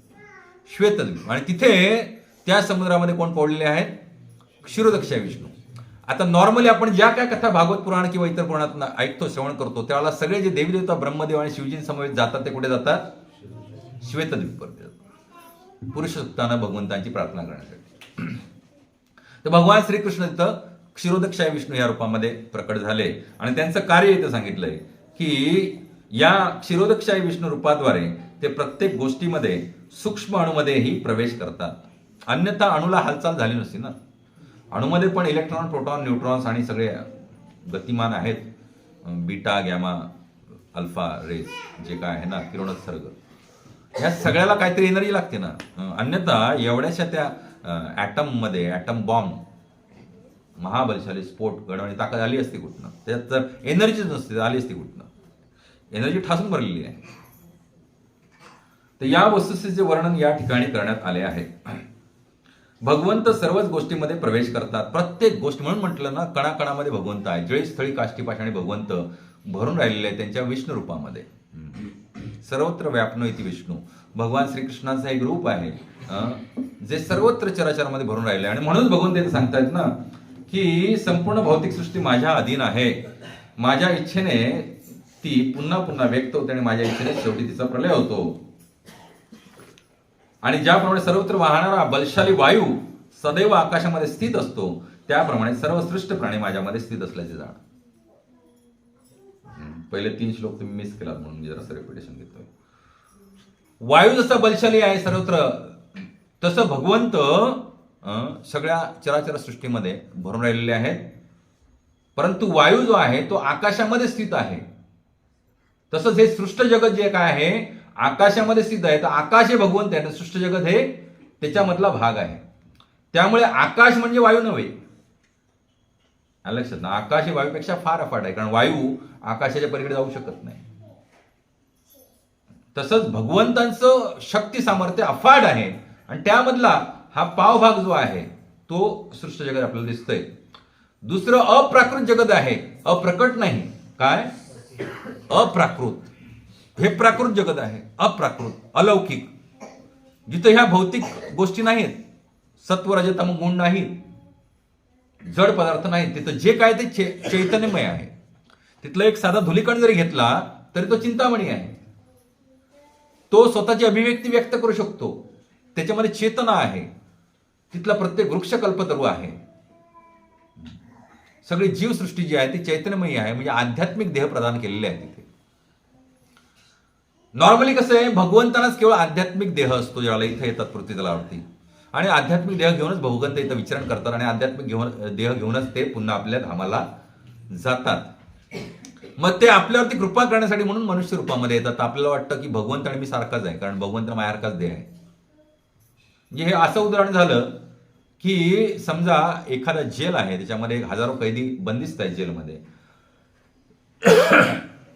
श्वेतद्वीप. आणि तिथे त्या समुद्रामध्ये कोण पडलेले आहेत, क्षीरोदकशाही विष्णू. आता नॉर्मली आपण ज्या काय कथा भागवत पुराण किंवा इतर पुराणात ऐकतो, श्रवण करतो, त्यावेळेला सगळे जे देवी देवता ब्रह्मदेव आणि शिवजी समवेत जातात ते कुठे जातात, श्वेतद्वीपवर जातात, पुरुषसुक्तानं भगवंतांची प्रार्थना करण्यासाठी. तर भगवान श्रीकृष्ण तिथं क्षीरोदकशाही विष्णू या रूपामध्ये प्रकट झाले. आणि त्यांचं कार्य इथं सांगितलंय की या क्षीरोदकशाही विष्णू रूपाद्वारे ते प्रत्येक गोष्टीमध्ये सूक्ष्म अणूमध्येही प्रवेश करतात. अन्यथा अणूला हालचाल झाली नसती ना. अणूमध्ये पण इलेक्ट्रॉन, प्रोटॉन, न्यूट्रॉन्स आणि सगळे गतिमान आहेत, बीटा, गॅमा, अल्फा रेस, जे काय आहे ना, किरणोत्सर्ग, ह्या सगळ्याला काहीतरी एनर्जी लागते ना. अन्यथा एवढ्याशा त्या ॲटम मध्ये, ॲटम बॉम्ब, महाबलशाली स्फोट घडवण्याची ताकद आली असती कुठनं, त्यात जर एनर्जीच नसते आली असती कुठनं, एनर्जी ठासून भरलेली आहे. तर या वस्तुस्थितीचे वर्णन या ठिकाणी करण्यात आले आहे. भगवंत सर्वच गोष्टीमध्ये प्रवेश करतात, प्रत्येक गोष्ट. म्हणून म्हटलं ना, कणाकणामध्ये भगवंत आहे. जळी स्थळी काष्टी पाषाणी भगवंत भरून राहिलेले आहे त्यांच्या विष्णू रूपामध्ये. सर्वत्र व्यापनो इति विष्णू. भगवान श्रीकृष्णाचं एक रूप आहे जे सर्वत्र चराचरामध्ये भरून राहिले. आणि म्हणून भगवंत ते सांगतायत ना की संपूर्ण भौतिक सृष्टी माझ्या अधीन आहे. माझ्या इच्छेने ती पुन्हा पुन्हा व्यक्त होते आणि माझ्या इच्छेने शेवटी तिचा प्रलय होतो. आणि ज्याप्रमाणे सर्वत्र वाहणारा बलशाली वायू सदैव आकाशामध्ये स्थित असतो, त्याप्रमाणे सर्व सृष्ट प्राणी माझ्यामध्ये स्थित असल्याचे जाण. पहिले 3 श्लोक तुम्ही मिस केलात म्हणून मी जरा रेपिटेशन घेतोय. वायू जसा बलशाली आहे सर्वत्र, तसं भगवंत सगळ्या चराचर सृष्टीमध्ये भरून राहिलेले आहेत. परंतु वायू जो आहे तो आकाशामध्ये स्थित आहे. तसंच हे सृष्ट जगत जे काय आहे आकाशामध्ये स्थित आहे. तर आकाश हे भगवंत आहे, सृष्ट जगत हे त्याच्यामधला भाग आहे. त्यामुळे आकाश म्हणजे वायू नव्हे. लक्षात ना, आकाश हे वायूपेक्षा फार अफाट आहे, कारण वायू आकाशाच्या पलीकडे जाऊ शकत नाही. तसंच भगवंतांचं शक्ती सामर्थ्य अफाट आहे. आणि त्यामधला हा पावभाग जो आहे तो सृष्ट जगत आपल्याला दिसतोय. दुसरं अप्राकृत जगत आहे, अप्रकट नाही. काय? अप्राकृत. हे प्राकृत जगत आहे, अप्राकृत, अलौकिक, जिथं ह्या भौतिक गोष्टी नाहीत, सत्वरजतम गुण नाहीत, जड पदार्थ नाहीत. तिथं जे काय ते चैतन्यमय आहे. तिथला एक साधा धुलीकण जरी घेतला तरी तो चिंतामणी आहे. तो स्वतःची अभिव्यक्ती व्यक्त करू शकतो. त्याच्यामध्ये चेतना आहे. तिथला प्रत्येक वृक्ष कल्पतरू आहे. सगळी जीवसृष्टी जी आहे ती चैतन्यमयी आहे. म्हणजे आध्यात्मिक देह प्रदान केलेले आहे तिथे. नॉर्मली कसं आहे, भगवंतानाच केवळ आध्यात्मिक देह असतो ज्याला इथे येतात पृथ्वीतलावरती, आणि आध्यात्मिक देह घेऊनच भगवंत इथं विचरण करतात, आणि आध्यात्मिक देह घेऊनच ते पुन्हा आपल्या धामाला जातात. मग ते आपल्यावरती कृपा करण्यासाठी म्हणून मनुष्य रूपामध्ये येतात. आपल्याला वाटतं की भगवंत आणि मी सारखाच आहे, कारण भगवंत माझ्यासारखाच देह आहे. म्हणजे हे असं उदाहरण झालं की समजा एखादा जेल आहे, त्याच्यामध्ये हजारो कैदी बंदिस्त आहेत जेलमध्ये.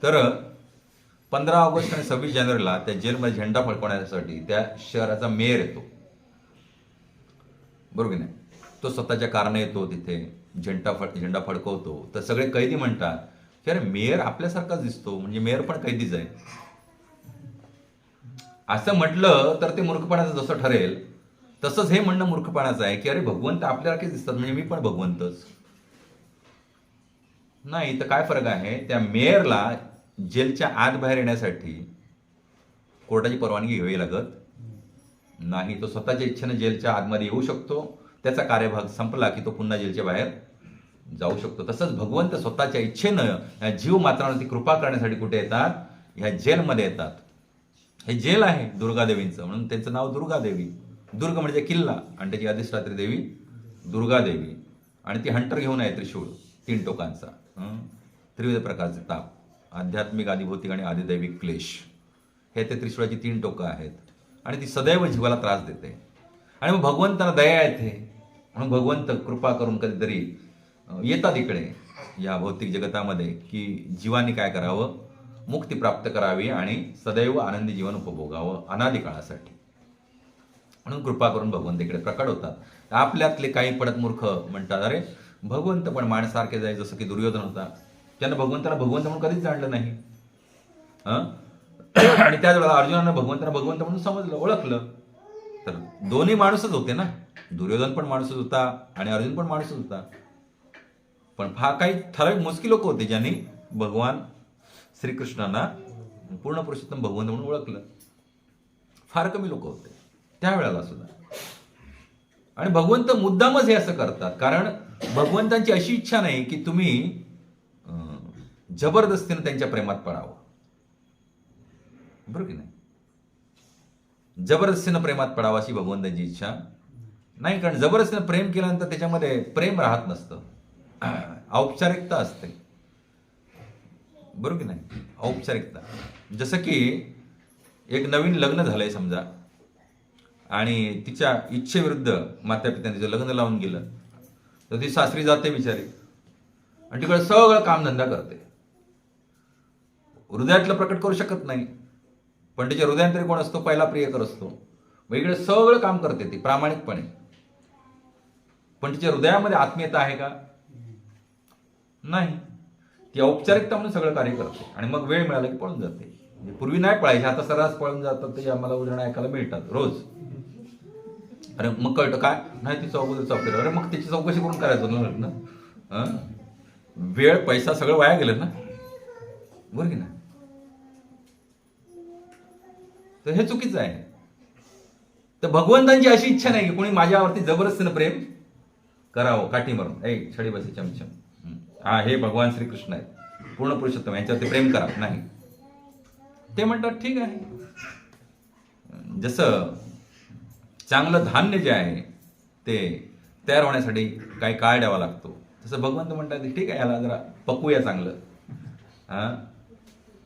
तर 15 ऑगस्ट आणि 26 जानेवारीला त्या जेलमध्ये झेंडा फडकवण्यासाठी त्या शहराचा मेयर येतो, बरोबर नाही? तो स्वतःच्या कारणे येतो, तिथे झेंडा फडकवतो. तर सगळे कैदी म्हणतात की अरे मेयर आपल्यासारखाच दिसतो, म्हणजे मेयर पण कैदीच आहे. असं म्हटलं तर ते मूर्खपणाचं जसं ठरेल, तसंच हे म्हणणं मूर्खपणाचं आहे की अरे भगवंत आपल्यासारखेच दिसतात, म्हणजे मी पण भगवंतच. नाही, तर काय फरक आहे? त्या मेयरला जेलच्या आत बाहेर येण्यासाठी कोर्टाची परवानगी घ्यावी लागत नाही. तो स्वतःच्या इच्छेने जेलच्या आतमध्ये येऊ शकतो. त्याचा कार्यभाग संपला की तो पुन्हा जेलच्या बाहेर जाऊ शकतो. तसंच भगवंत स्वतःच्या इच्छेनं जीव मात्रांवरती कृपा करण्यासाठी कुठे येतात? ह्या जेलमध्ये येतात. हे जेल आहे दुर्गादेवींचं, म्हणून त्यांचं नाव दुर्गादेवी. दुर्ग म्हणजे किल्ला, आणि त्याची अधिष्ठात्री देवी दुर्गादेवी. आणि ती हंटर घेऊन आहे त्रिशूळ 3 टोकांचा, त्रिविध प्रकारचे ताप, आध्यात्मिक, आदिभौतिक आणि आदिदैविक क्लेश, हे ते त्रिशूळाची 3 टोकं आहेत. आणि ती सदैव जीवाला त्रास देते. आणि मग भगवंताला दया येते, म्हणून भगवंत कृपा करून कधीतरी येतात इकडे या भौतिक जगतामध्ये की जीवाने काय करावं? मुक्ती प्राप्त करावी आणि सदैव आनंदी जीवन उपभोगावं अनादी काळासाठी. म्हणून कृपा करून भगवंत इकडे प्रकट होतात. आपल्यातले काही पडत मूर्ख म्हणतात अरे भगवंत पण माणसारखे जाय, जसं की दुर्योधन होता. त्यानं भगवंताला भगवंत म्हणून कधीच जाणलं नाही. आणि त्याच वेळेला अर्जुनानं भगवंताला भगवंत म्हणून समजलं, ओळखलं. तर दोन्ही माणूसच होते ना. दुर्योधन पण माणूसच होता आणि अर्जुन पण माणूसच होता. पण काही ठराविक मोजकी लोक होते ज्यांनी भगवान श्रीकृष्णांना पूर्ण पुरुषोत्तम भगवंत म्हणून ओळखलं. फार कमी लोक होते त्यावेळेला सुद्धा. आणि भगवंत मुद्दामच हे असं करतात, कारण भगवंतांची अशी इच्छा नाही की तुम्ही जबरदस्तीने त्यांच्या प्रेमात पडावं, बरोबर की नाही? जबरदस्तीनं प्रेमात पडावं अशी भगवंतांची इच्छा नाही, कारण जबरदस्तीनं प्रेम केल्यानंतर त्याच्यामध्ये प्रेम राहत नसतं, औपचारिकता असते, बरोबर की नाही? औपचारिकता. जसं की एक नवीन लग्न झालंय समजा, आणि तिच्या इच्छेविरुद्ध मातापित्याने तिचं लग्न लावून गेलं, तर ती सासरी जाते बिचारी आणि तिकडे सगळं कामधंदा करते. हृदयातलं प्रकट करू शकत नाही, पण तिच्या हृदयांतरी कोण असतो? पहिला प्रियकर असतो. मग इकडे सगळं काम करते ती प्रामाणिकपणे, पण तिच्या हृदयामध्ये आत्मीयता आहे का? नाही. ती औपचारिकता म्हणून सगळं कार्य करते आणि मग वेळ मिळाला की पळून जाते. म्हणजे पूर्वी नाही पळायची, आता सर्रास पळून जातात. ते आम्हाला उदाहरणं ऐकायला मिळतात रोज. अरे मग कळतं काय नाही, ती चौकशी. अरे मग तिची चौकशी करून करायचं ना. वेळ पैसा सगळं वाया गेलं ना, बरं की नाही? तर हे चुकीचं आहे. तर भगवंतांची अशी इच्छा नाही की कोणी माझ्यावरती जबरदस्तीनं प्रेम करावं काठी मारून. छडी बसे चमचम, हा हे भगवान श्रीकृष्ण आहेत, पूर्ण पुरुषोत्तम, यांच्यावरती प्रेम करा. नाही, ते म्हणतात ठीक आहे. जसं चांगलं धान्य जे आहे ते तयार होण्यासाठी काही काळ द्यावा लागतो, तसं भगवंत म्हणतात ठीक आहे, याला जरा पकूया चांगलं.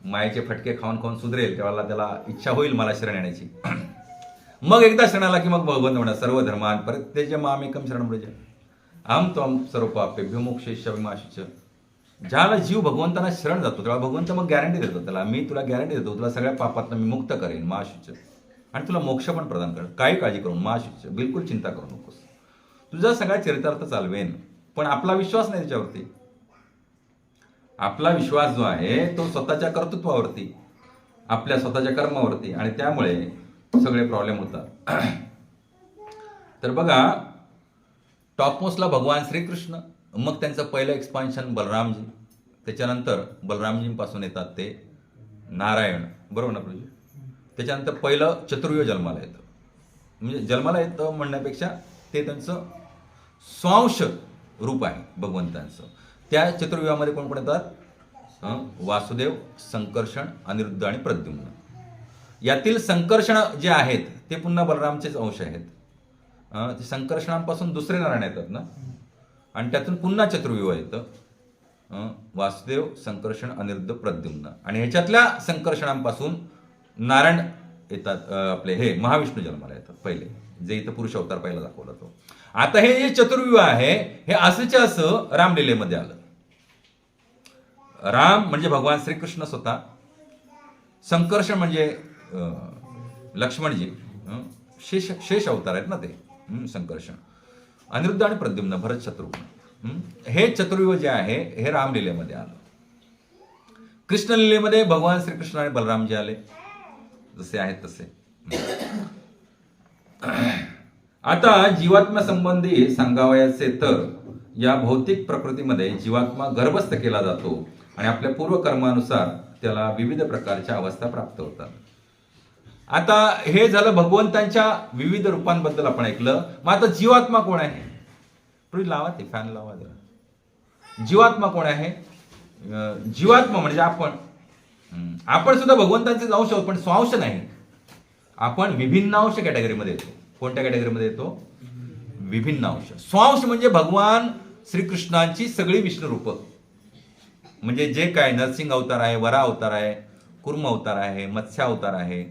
मायेचे फटके खाऊन खाऊन सुधरेल तेव्हा त्याला इच्छा होईल मला शरण येण्याची. मग एकदा शरण आला की मग भगवंत म्हणा सर्व धर्मान परित्यज्य मामेकम शरणं व्रज अहं त्वं सर्व पापेभ्यो मोक्षयिष्यामि मा शुच. ज्याला जीव भगवंतांना शरण जातो तेव्हा भगवंत मग गॅरंटी देतो त्याला, मी तुला गॅरंटी देतो, तुला सगळ्या पापातनं मी मुक्त करेन मा शुच, आणि तुला मोक्ष पण प्रदान करेन. काही काळजी करून मा शुच, बिलकुल चिंता करू नकोस, तुझा सगळा चरितार्थ चालवेन. पण आपला विश्वास नाही त्याच्यावरती. आपला विश्वास जो आहे तो स्वतःच्या कर्तृत्वावरती, आपल्या स्वतःच्या कर्मावरती, आणि त्यामुळे सगळे प्रॉब्लेम होतात. तर बघा, टॉपमोस्टला भगवान श्रीकृष्ण, मग त्यांचं पहिलं एक्सपान्शन बलरामजी, त्याच्यानंतर बलरामजींपासून येतात ते नारायण, बरोबर ना प्रभूजी? त्याच्यानंतर पहिलं चतुर्युग जन्माला येतं. म्हणजे जन्माला येतं म्हणण्यापेक्षा ते त्यांचं स्वांश रूप आहे भगवंतांचं. त्या चतुर्युगामध्ये कोण कोण येतात? वासुदेव, संकर्षण, अनिरुद्ध आणि प्रद्युम्न. यातील संकर्षण जे आहेत ते पुन्हा बलरामचेच अंश आहेत. ते संकर्षणांपासून दुसरे नारायण येतात ना, आणि त्यातून पुन्हा चतुर्युग येतं. वासुदेव, संकर्षण, अनिरुद्ध, प्रद्युम्न, आणि ह्याच्यातल्या संकर्षणांपासून नारायण येतात. आपले हे महाविष्णू जन्माला येतात पहिले, जे इथं पुरुष अवतार पहिला दाखवला तो. आता हे जे चतुर्युग आहे हे असंच्या असं रामलीलेमध्ये आलं. राम म्हणजे भगवान श्रीकृष्ण स्वतः, संकर्षण म्हणजे लक्ष्मणजी, शेष अवतार आहेत ना ते, संकर्षण, अनिरुद्ध आणि प्रद्युम्न, भरत, शत्रुघ्न. हे चतुर्युग जे आहे हे रामलीलेमध्ये आलं. कृष्णलीलेमध्ये भगवान श्रीकृष्ण आणि बलरामजी आले, जसे आहेत तसे. आता जीवात्म्या संबंधी सांगावयाचे तर या भौतिक प्रकृतीमध्ये जीवात्मा गर्भस्थ केला जातो आणि आपल्या पूर्वकर्मानुसार त्याला विविध प्रकारच्या अवस्था प्राप्त होतात. आता हे झालं भगवंतांच्या विविध रूपांबद्दल आपण ऐकलं. मग आता जीवात्मा कोण आहे? पुढे लावा, ते फॅन लावा जरा. जीवात्मा कोण आहे? जीवात्मा म्हणजे आपण सुद्धा भगवंतांचे अंश आहोत, पण स्वांश नाही. आपण विभिन्न अंश कॅटेगरीमध्ये येतो. कोणत्या कॅटेगरीमध्ये येतो? विभिन्न अंश. स्वांश म्हणजे भगवान श्रीकृष्णांची सगळी विष्णू रूप, म्हणजे जे काय नरसिंह अवतार आहे, वरा अवतार आहे, कुर्म अवतार आहे, मत्स्य अवतार आहे,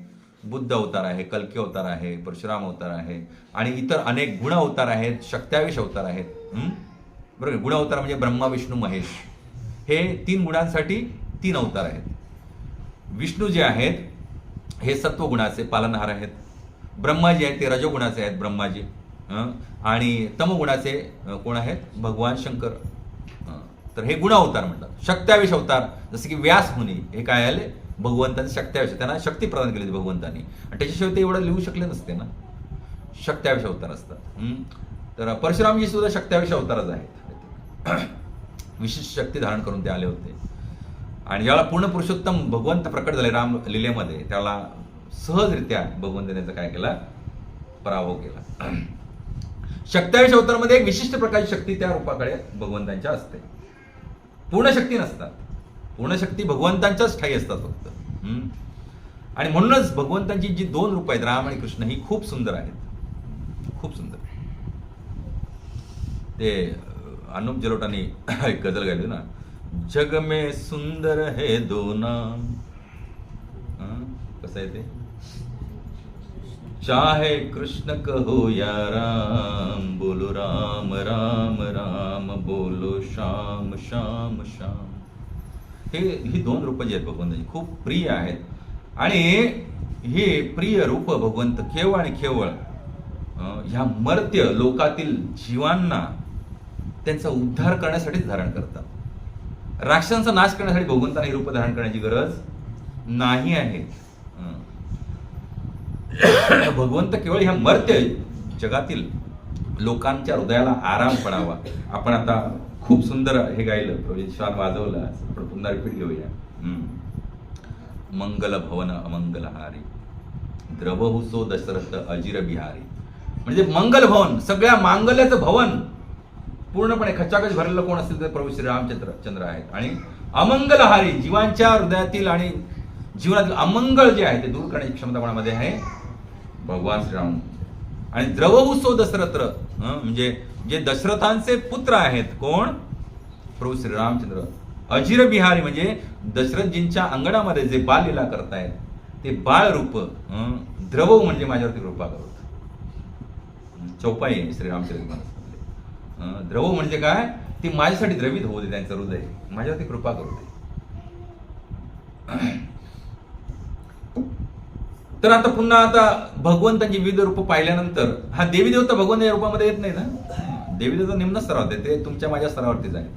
बुद्ध अवतार आहे, कल्की अवतार आहे, परशुराम अवतार आहे, आणि इतर अनेक गुण अवतार आहेत, शक्त्यावेश अवतार आहेत. बरोबर. गुण अवतार म्हणजे ब्रह्मा, विष्णू, महेश, हे 3 गुणांसाठी 3 अवतार आहेत. विष्णू जे आहेत हे सत्वगुणाचे पालनहार आहेत. ब्रह्मा जे आहेत ते रजोगुणाचे आहेत, ब्रह्माजी. आणि तमगुणाचे कोण आहेत? भगवान शंकर. तर हे गुण अवतार म्हणतात. शक्त्यावेश अवतार जसे की व्यास मुनी, हे काय आले? भगवंतांचे शक्त्यावेश, त्यांना शक्ती प्रदान केली भगवंतांनी, आणि त्याच्याशिवाय ते एवढं लिहू शकले नसते ना. शक्त्यावेश अवतार असतात. तर परशुरामजी सुद्धा शक्त्यावेश अवतारच आहेत. विशिष्ट शक्ती धारण करून ते आले होते. आणि ज्यावेळेला पूर्ण पुरुषोत्तम भगवंत प्रकट झाले राम लीलेमध्ये, त्याला सहजरित्या भगवंताने त्याचा काय केला? पराभव केला. शक्त्यावेश अवतारमध्ये एक विशिष्ट प्रकारची शक्ती त्या रूपाकडे भगवंतांच्या असते. पूर्ण शक्ती नसतात. पूर्ण शक्ती भगवंतांच्याच ठाई असतात फक्त. आणि म्हणूनच भगवंतांची जी 2 रूप आहेत, राम आणि कृष्ण, ही खूप सुंदर आहेत. खूप सुंदर. ते अनुप जलोटाने एक गजल गायली ना, जग में सुंदर है दो नाम. कसं आहे ते? चाहे कृष्ण कहो या राम, बोलो राम राम राम, बोलो श्याम श्याम श्याम. ही 2 रूप जी आहेत भगवंताची खूप प्रिय आहेत. आणि हे प्रिय रूप भगवंत केवळ आणि केवळ ह्या मर्त्य लोकातील जीवांना त्यांचा उद्धार करण्यासाठीच धारण करतात. राक्षसांचा नाश करण्यासाठी भगवंतांना हे रूप धारण करण्याची गरज नाही आहे. भगवंत केवळ ह्या मर्त्य जगातील लोकांच्या हृदयाला आराम पडावा. आपण आता खूप सुंदर हे गायलं, श्वान वाजवलं, आपण पुन्हा रिपीट घेऊया. मंगल भवन अमंगलहारी, द्रवहुसो दशरथ अजिर बिहारी. म्हणजे मंगल भवन, सगळ्या मांगल्याचं भवन पूर्णपणे खचाखच भरलेलं कोण असेल तर प्रभू श्री रामचंद्र आहेत. आणि अमंगलहारी, जीवांच्या हृदयातील आणि जीवनातील अमंगळ जे आहे ते दूर करण्याची क्षमता कोणामध्ये आहे? भगवान श्रीराम. आणि द्रवहुसो दशरथ, म्हणजे जे दशरथांचे पुत्र आहेत, कोण? प्रभू श्री रामचंद्र. अजिर बिहारी म्हणजे दशरथजींच्या अंगणामध्ये जे बाललीला करतायत ते बाळ रूप. द्रव म्हणजे माझ्यावरती कृपा करत. चौपाई आहे श्रीरामचरितमानस. द्रव म्हणजे काय? ते माझ्यासाठी द्रवित होऊ दे, त्यांचं हृदय माझ्यावरती कृपा करू दे. तर आता पुन्हा आता भगवंतांची विविध रूप पाहिल्यानंतर, हा देवी देवता भगवंत या रूपामध्ये येत नाही ना. देवीचा निम्न स्तरावर आहे, ते तुमच्या माझ्या स्तरावरतीच आहे.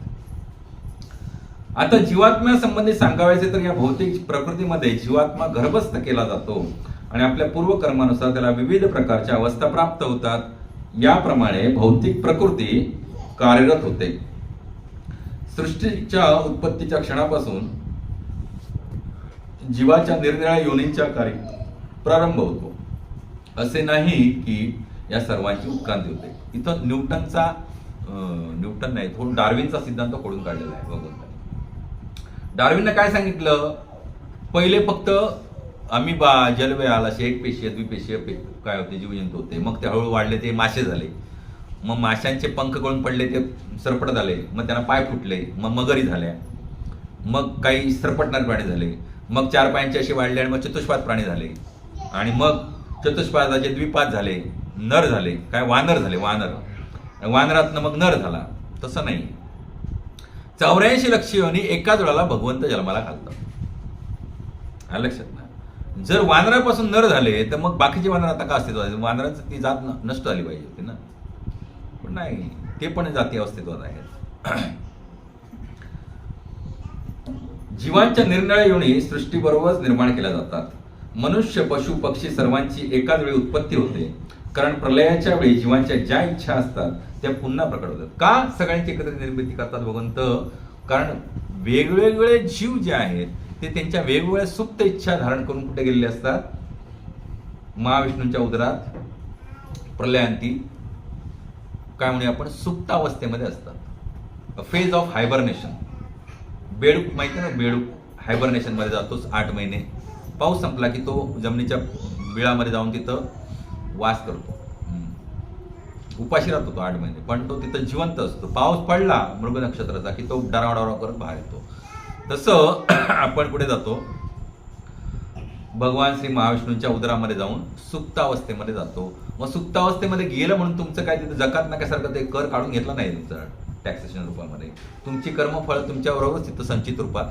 आता जीवात्म्या संबंधी सांगायचे तर या भौतिक प्रकृतीमध्ये जीवात्मा गर्भस्थ केला जातो आणि आपल्या पूर्वकर्मानुसार त्याला विविध प्रकारच्या अवस्था प्राप्त होतात. याप्रमाणे भौतिक प्रकृती कार्यरत होते. सृष्टीच्या उत्पत्तीच्या क्षणापासून जीवाच्या निरनिराळ्या योनींच्या कार्य प्रारंभ होतो. असे नाही की या सर्वांची उत्क्रांती होते. इथं न्यूटन नाही, थोडं डार्विनचा सिद्धांत खोडून काढलेला आहे भगवंताने. डार्विनने काय सांगितलं, पहिले फक्त अमिबा, जलव्याल असे एकपेशीय द्विपेशीय काय होते जीवजंतू होते. मग ते हळूहळू वाढले, ते मासे झाले. मग माशांचे पंख गळून पडले, ते सरपट झाले. मग त्यांना पाय फुटले. मग मगरी झाल्या. मग काही सरपटणारे प्राणी झाले. मग 4 पायांचे असे वाढले आणि मग चतुष्पाद प्राणी झाले. आणि मग चतुष्पादाचे द्विपाद झाले, नर झाले, काय वानर झाले. वानरातनं मग नर झाला. तसं नाही. 84 लक्ष योनी एकाच वेळेला भगवंत जन्माला घालतात. लक्षात ना. जर वानरापासून नर झाले तर मग बाकीचे वानर आता का अस्तित्वात? वानरांची ती जात नष्ट झाली पाहिजे होती ना. पण नाही, ते पण जाती अस्तित्वात आहेत. जीवांच्या निरनिराळ्या योनी सृष्टीबरोबरच निर्माण केल्या जातात. मनुष्य, पशु, पक्षी सर्वांची एकाच वेळी उत्पत्ती होते. कारण प्रलयाच्या वेळी जीवांच्या ज्या इच्छा असतात त्या पुन्हा प्रकट होतात. का सगळ्यांची एकत्र निर्मिती करतात भगवंत? कारण वेगवेगळे जीव जे आहेत ते त्यांच्या वेगवेगळ्या सुप्त इच्छा धारण करून कुठे गेलेले असतात? महाविष्णूंच्या उदरात प्रलयांती काय म्हणे आपण सुप्त अवस्थेमध्ये असतात. Phase of hibernation. बेडूक माहिती ना, बेडूक हायबर्नेशन मध्ये जातोच 8 महिने. पाऊस संपला की तो जमिनीच्या बिळामध्ये जाऊन तिथं वास करतो. उपाशी राहतो तो 8 महिने, पण तो तिथं जिवंत असतो. पाऊस पडला मृग नक्षत्राचा की तो डरावडावडा करत बाहेर येतो. तसं आपण कुठे जातो? भगवान श्री महाविष्णूंच्या उदरामध्ये जाऊन सुप्तावस्थेमध्ये जातो. मग सुप्तावस्थेमध्ये गेलं म्हणून तुमचं काय तिथं जकात नाक्यासारखं ते कर काढून घेतला नाही तुमचा टॅक्सेशन रूपामध्ये. तुमची कर्मफळ तुमच्याबरोबरच तिथं संचित रूपात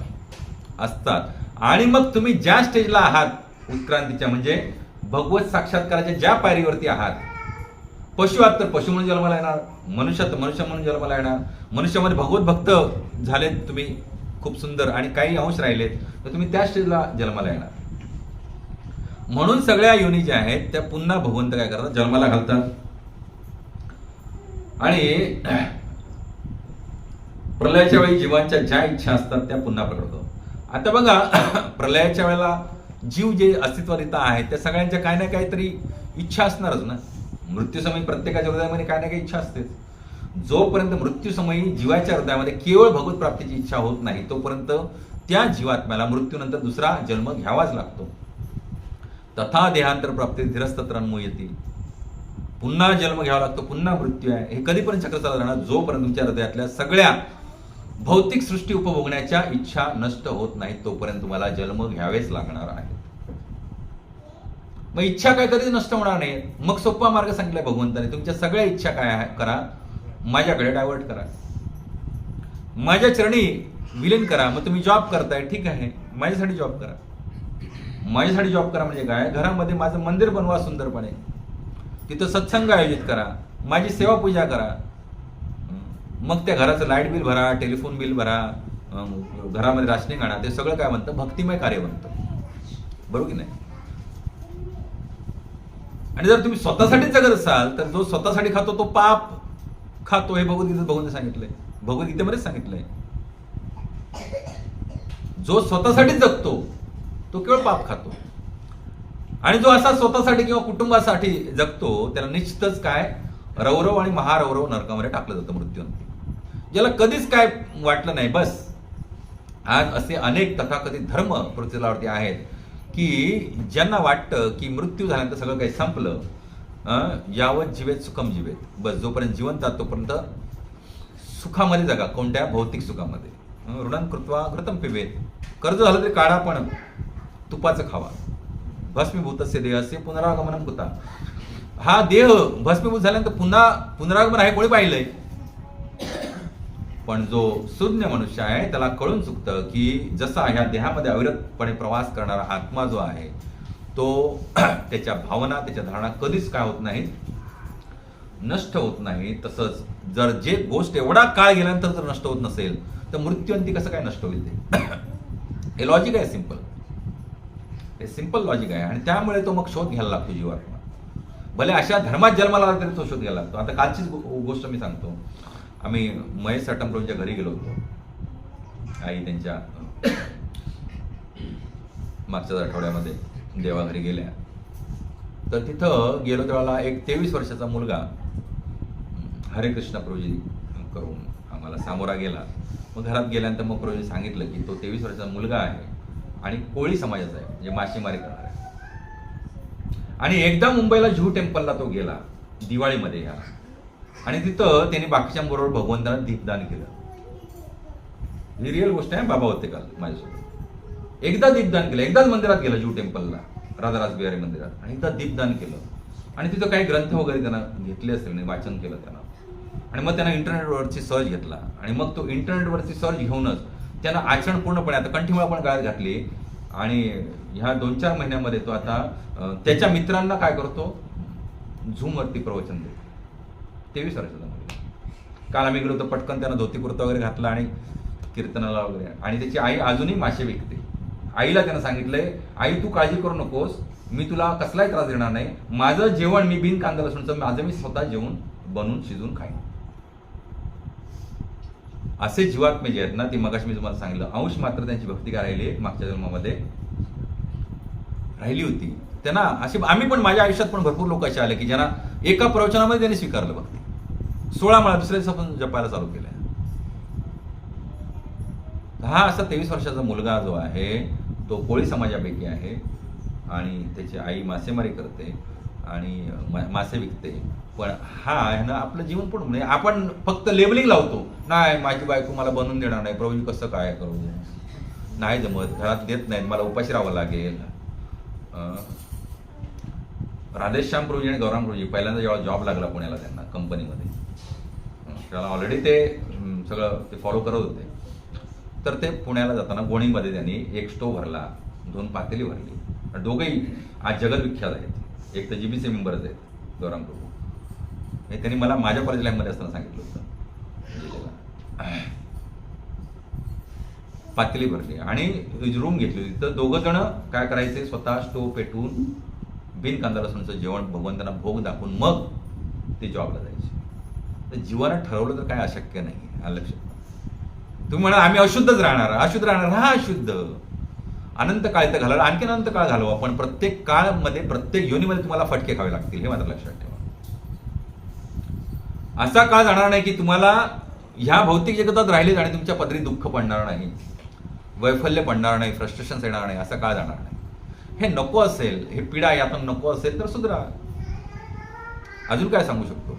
असतात. आणि मग तुम्ही ज्या स्टेजला आहात उत्क्रांतीच्या, म्हणजे भगवत साक्षात्काराच्या ज्या पायरीवरती आहात, पशु आहात तर पशु म्हणून जन्माला येणार, मनुष्यात मनुष्य म्हणून जन्माला येणार. मनुष्यामध्ये भगवत भक्त झालेत तुम्ही खूप सुंदर आणि काही अंश राहिलेत तर तुम्ही त्या स्टेजला जन्माला येणार. म्हणून सगळ्या योनी ज्या आहेत त्या पुन्हा भगवंत काय करतात? जन्माला घालतात. आणि प्रलयाच्या वेळी जीवांच्या ज्या इच्छा असतात त्या पुन्हा प्रकट होतात. आता बघा, प्रलयाच्या वेळेला जीव जे अस्तित्वात इथं आहेत त्या सगळ्यांच्या काही ना काहीतरी इच्छा असणारच ना. मृत्यूसमयी प्रत्येकाच्या हृदयामध्ये काही ना काही इच्छा असते. जोपर्यंत मृत्यूसमयी जीवाच्या हृदयामध्ये केवळ भगवत प्राप्तीची इच्छा होत नाही तोपर्यंत त्या जीवात्म्याला मृत्यूनंतर दुसरा जन्म घ्यावाच लागतो. तथा देहांतर प्राप्ती धीरस्तत्रान्मुयती. पुन्हा जन्म घ्यावा लागतो, पुन्हा मृत्यू आहे. हे कधीपर्यंत चक्र चालत राहणार? जोपर्यंत तुमच्या हृदयातल्या सगळ्या भौतिक सृष्टी उपभोगण्याच्या इच्छा नष्ट होत नाही तोपर्यंत तुम्हाला जन्म घ्यावेच लागणार आहे. मग इच्छा काय कधीच नष्ट होणार नाही. मग सोपा मार्ग सांगितलाय भगवंताने. तुमच्या सगळ्या इच्छा काय करा, माझ्याकडे डायव्हर्ट करा, माझ्या चरणी विलीन करा. मग तुम्ही जॉब करताय, ठीक आहे, माझ्यासाठी जॉब करा. माझ्यासाठी जॉब करा म्हणजे काय? घरामध्ये माझं मंदिर बनवा सुंदरपणे, तिथं सत्संग आयोजित करा, माझी सेवा पूजा करा. मग त्या घराचं लाईट बिल भरा, टेलिफोन बिल भरा, घरामध्ये राशनिंग आणा. ते सगळं काय म्हणतं? भक्तिमय कार्य बनतं. बरोबर की नाही? आणि जर तुम्ही स्वतःसाठी जगत असाल तर जो स्वतःसाठी खातो तो पाप खातो. हे भगवद्गीतेत सांगितलंय, भगवद्गीतेमध्येच सांगितलंय. जो स्वतःसाठी जगतो तो केवळ पाप खातो. आणि जो असा स्वतःसाठी किंवा कुटुंबासाठी जगतो त्याला निश्चितच काय रौरव आणि महारौरव नरकामध्ये टाकलं जातं मृत्यूनंतर. ज्याला कधीच काय वाटलं नाही. बस आज असे अनेक तथाकथित धर्म पृथ्वीवरती आहेत की ज्यांना वाटतं की मृत्यू झाल्यानंतर सगळं काही संपलं. यावत जीवेत सुखम जीवेत. बस जोपर्यंत जिवंत आहात तोपर्यंत सुखामध्ये जगा. कोणत्या? भौतिक सुखामध्ये. ऋणन कृत्वा घृतम पिबेत. कर्ज झालं तरी काढा पण तुपाचं खावा. भस्मीभूतस्य देहस्य पुनरागमनम कुता. हा देह भस्मीभूत झाल्यानंतर पुन्हा पुनरागमन आहे कोणी पाहिलंय? पण जो सुज्ञ मनुष्य आहे त्याला कळून चुकतं की जसा ह्या देहामध्ये अविरतपणे प्रवास करणारा आत्मा जो आहे तो त्याच्या भावना, त्याच्या धारणा कधीच काय होत नाहीत, नष्ट होत नाही, तसंच जर जे गोष्ट एवढा काळ गेल्यानंतर जर नष्ट होत नसेल तर मृत्यूअंती कसं काय नष्ट होईल ते? हे लॉजिक आहे, सिंपल. हे सिंपल लॉजिक आहे. आणि त्यामुळे तो मग शोध घ्यायला लागतो जीवात्मा. भले अशा धर्मात जन्माला आला तरी तो शोध घ्यायला लागतो. आता कालचीच गोष्ट मी सांगतो. आम्ही महेश साटमप्रभूंच्या घरी गेलो होतो. आई त्यांच्या मागच्याच आठवड्यामध्ये देवाघरी गेल्या. तर तिथं गेलो त्यावेळेला एक 23 वर्षाचा मुलगा हरे कृष्ण प्रभूजी करून आम्हाला सामोरा गेला. मग घरात गेल्यानंतर मग प्रभूजी सांगितलं की तो 23 वर्षाचा मुलगा आहे आणि कोळी समाजाचा आहे, म्हणजे मासेमारी करणार आहे. आणि एकदा मुंबईला जुहू टेम्पलला तो गेला दिवाळीमध्ये ह्या, आणि तिथं त्यांनी बाकीच्यांबरोबर भगवंताला दीपदान केलं. ही रिअल गोष्ट आहे. बाबा होते काल माझ्यासोबत. एकदा दीपदान केलं, एकदाच मंदिरात गेला जुहू टेम्पलला, राधाराज बिहारी मंदिरात, आणि एकदा दीपदान केलं. आणि तिथं काही ग्रंथ वगैरे त्यांना घेतले असेल, नाही वाचन केलं त्यांना. आणि मग त्यांना इंटरनेटवरची सर्च घेतला. आणि मग तो इंटरनेटवरची सर्च घेऊनच त्यानं आचरण पूर्णपणे आता कंठीमुळे पण गळ्यात घातली. आणि ह्या 2-4 महिन्यामध्ये तो आता त्याच्या मित्रांना काय करतो, झूमवरती प्रवचन देतो. 23 वर्षाचा मुलगा. काल आम्ही गेलो तर पटकन त्यानं धोती कुर्ता वगैरे घातला आणि कीर्तनाला वगैरे. आणि त्याची आई अजूनही मासे विकते. आईला त्यानं सांगितलंय, आई तू काळजी करू नकोस, मी तुला कसलाही त्रास देणार नाही. माझं जेवण मी बिन कांदा लसूणचं माझं मी स्वतः जेवण बनवून शिजून खाईन. असे जीवात्मे जे आहेत ना, ती मगाशी मी तुम्हाला सांगितलं, अंश मात्र त्यांची भक्ती काय राहिली मागच्या जन्मामध्ये राहिली होती. त्यांना असे आम्ही पण माझ्या आयुष्यात पण भरपूर लोक असे आले की ज्यांना एका प्रवचनामध्ये त्यांनी स्वीकारलं भक्ती. 16 माळा दुसऱ्या दिवसापासून जपायला चालू केल्या. हा असा 23 वर्षाचा मुलगा जो आहे तो कोळी समाजापैकी आहे आणि त्याची आई मासेमारी करते आणि मासे विकते. पण हा ह्यानं आपलं जीवन पण म्हणजे आपण फक्त लेबलिंग लावतो, नाही माझी बायको मला बनवून देणार नाही, प्रभूजी कसं काय करू, नाही जमत, घरात देत नाहीत, मला उपाशी राहावं लागेल. राधेश्याम प्रभूजी आणि गौराम प्रभूजी पहिल्यांदा जेव्हा जॉब लागला पुण्याला त्यांना कंपनीमध्ये, त्याला ऑलरेडी ते सगळं ते फॉलो करत होते. तर ते पुण्याला जाताना गोणीमध्ये त्यांनी एक स्टोव भरला, 2 पातेली भरली. दोघंही आज जगदविख्यात आहेत. एक तर GBC मेंबरच आहेत गौराम प्रभू. हे त्यांनी मला माझ्या कॉलेज लाईफमध्ये असताना सांगितलं होतं. पातेली भरली आणि रूम घेतली होती. तर 2 जण काय करायचे, स्वतः स्टोव पेटवून बिन कांदा लसूणचं जेवण भगवंतांना भोग दाखवून मग ते जॉबला जायचे. तर जीवानं ठरवलं तर काय अशक्य नाही. आलं लक्षात. तुम्ही म्हणा आम्ही अशुद्धच राहणार, अशुद्ध राहणार, हा अशुद्ध अनंत काळ तर घालवला, आणखीन अनंत काळ घालवा, पण प्रत्येक काळमध्ये प्रत्येक योनीमध्ये तुम्हाला फटके खावे लागतील, हे मात्र लक्षात ठेवा. असा काळ जाणार नाही की तुम्हाला ह्या भौतिक जगतात राहिलेच आणि तुमच्या पदरी दुःख पडणार नाही, वैफल्य पडणार नाही, फ्रस्ट्रेशन येणार नाही. असा काळ जाणार नाही. हे नको असेल, हे पीडा यातून नको असेल तर सुधरा. अजून काय सांगू शकतो?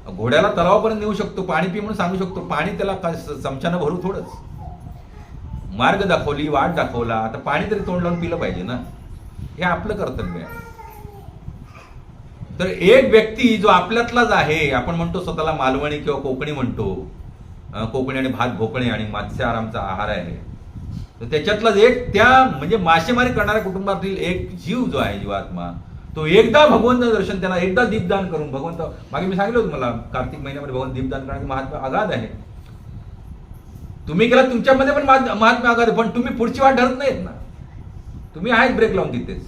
घोड्याला तलावापर्यंत नेऊ शकतो, पाणी पी म्हणून सांगू शकतो, पाणी त्याला चमच्यानं भरू थोडंच. मार्ग दाखवली, वाट दाखवला, आता पाणी तरी तोंड लावून पिलं पाहिजे ना, हे आपलं कर्तव्य आहे. तर एक व्यक्ती जो आपल्यातलाच आहे, आपण म्हणतो स्वतःला मालवणी किंवा कोकणी म्हणतो, कोकणी आणि भात भोकणे आणि मत्स्याहार आमचा आहार आहे, तर त्याच्यातलाच एक त्या म्हणजे मासेमारी करणाऱ्या कुटुंबातील एक जीव जो आहे, जीवात्मा, तो एकदा भगवंत दर्शन, त्यांना एकदा दीपदान करून भगवंत, मागे मी सांगितलं होतं मला कार्तिक महिन्यामध्ये भगवंत दीपदान करण्याचे महात्मा अगाध आहे. तुम्ही केला तुमच्यामध्ये पण महात्मा अगाध आहे, पण तुम्ही पुढची वाट धरत नाहीत ना. तुम्ही आहेत ब्रेक लावून तिथेच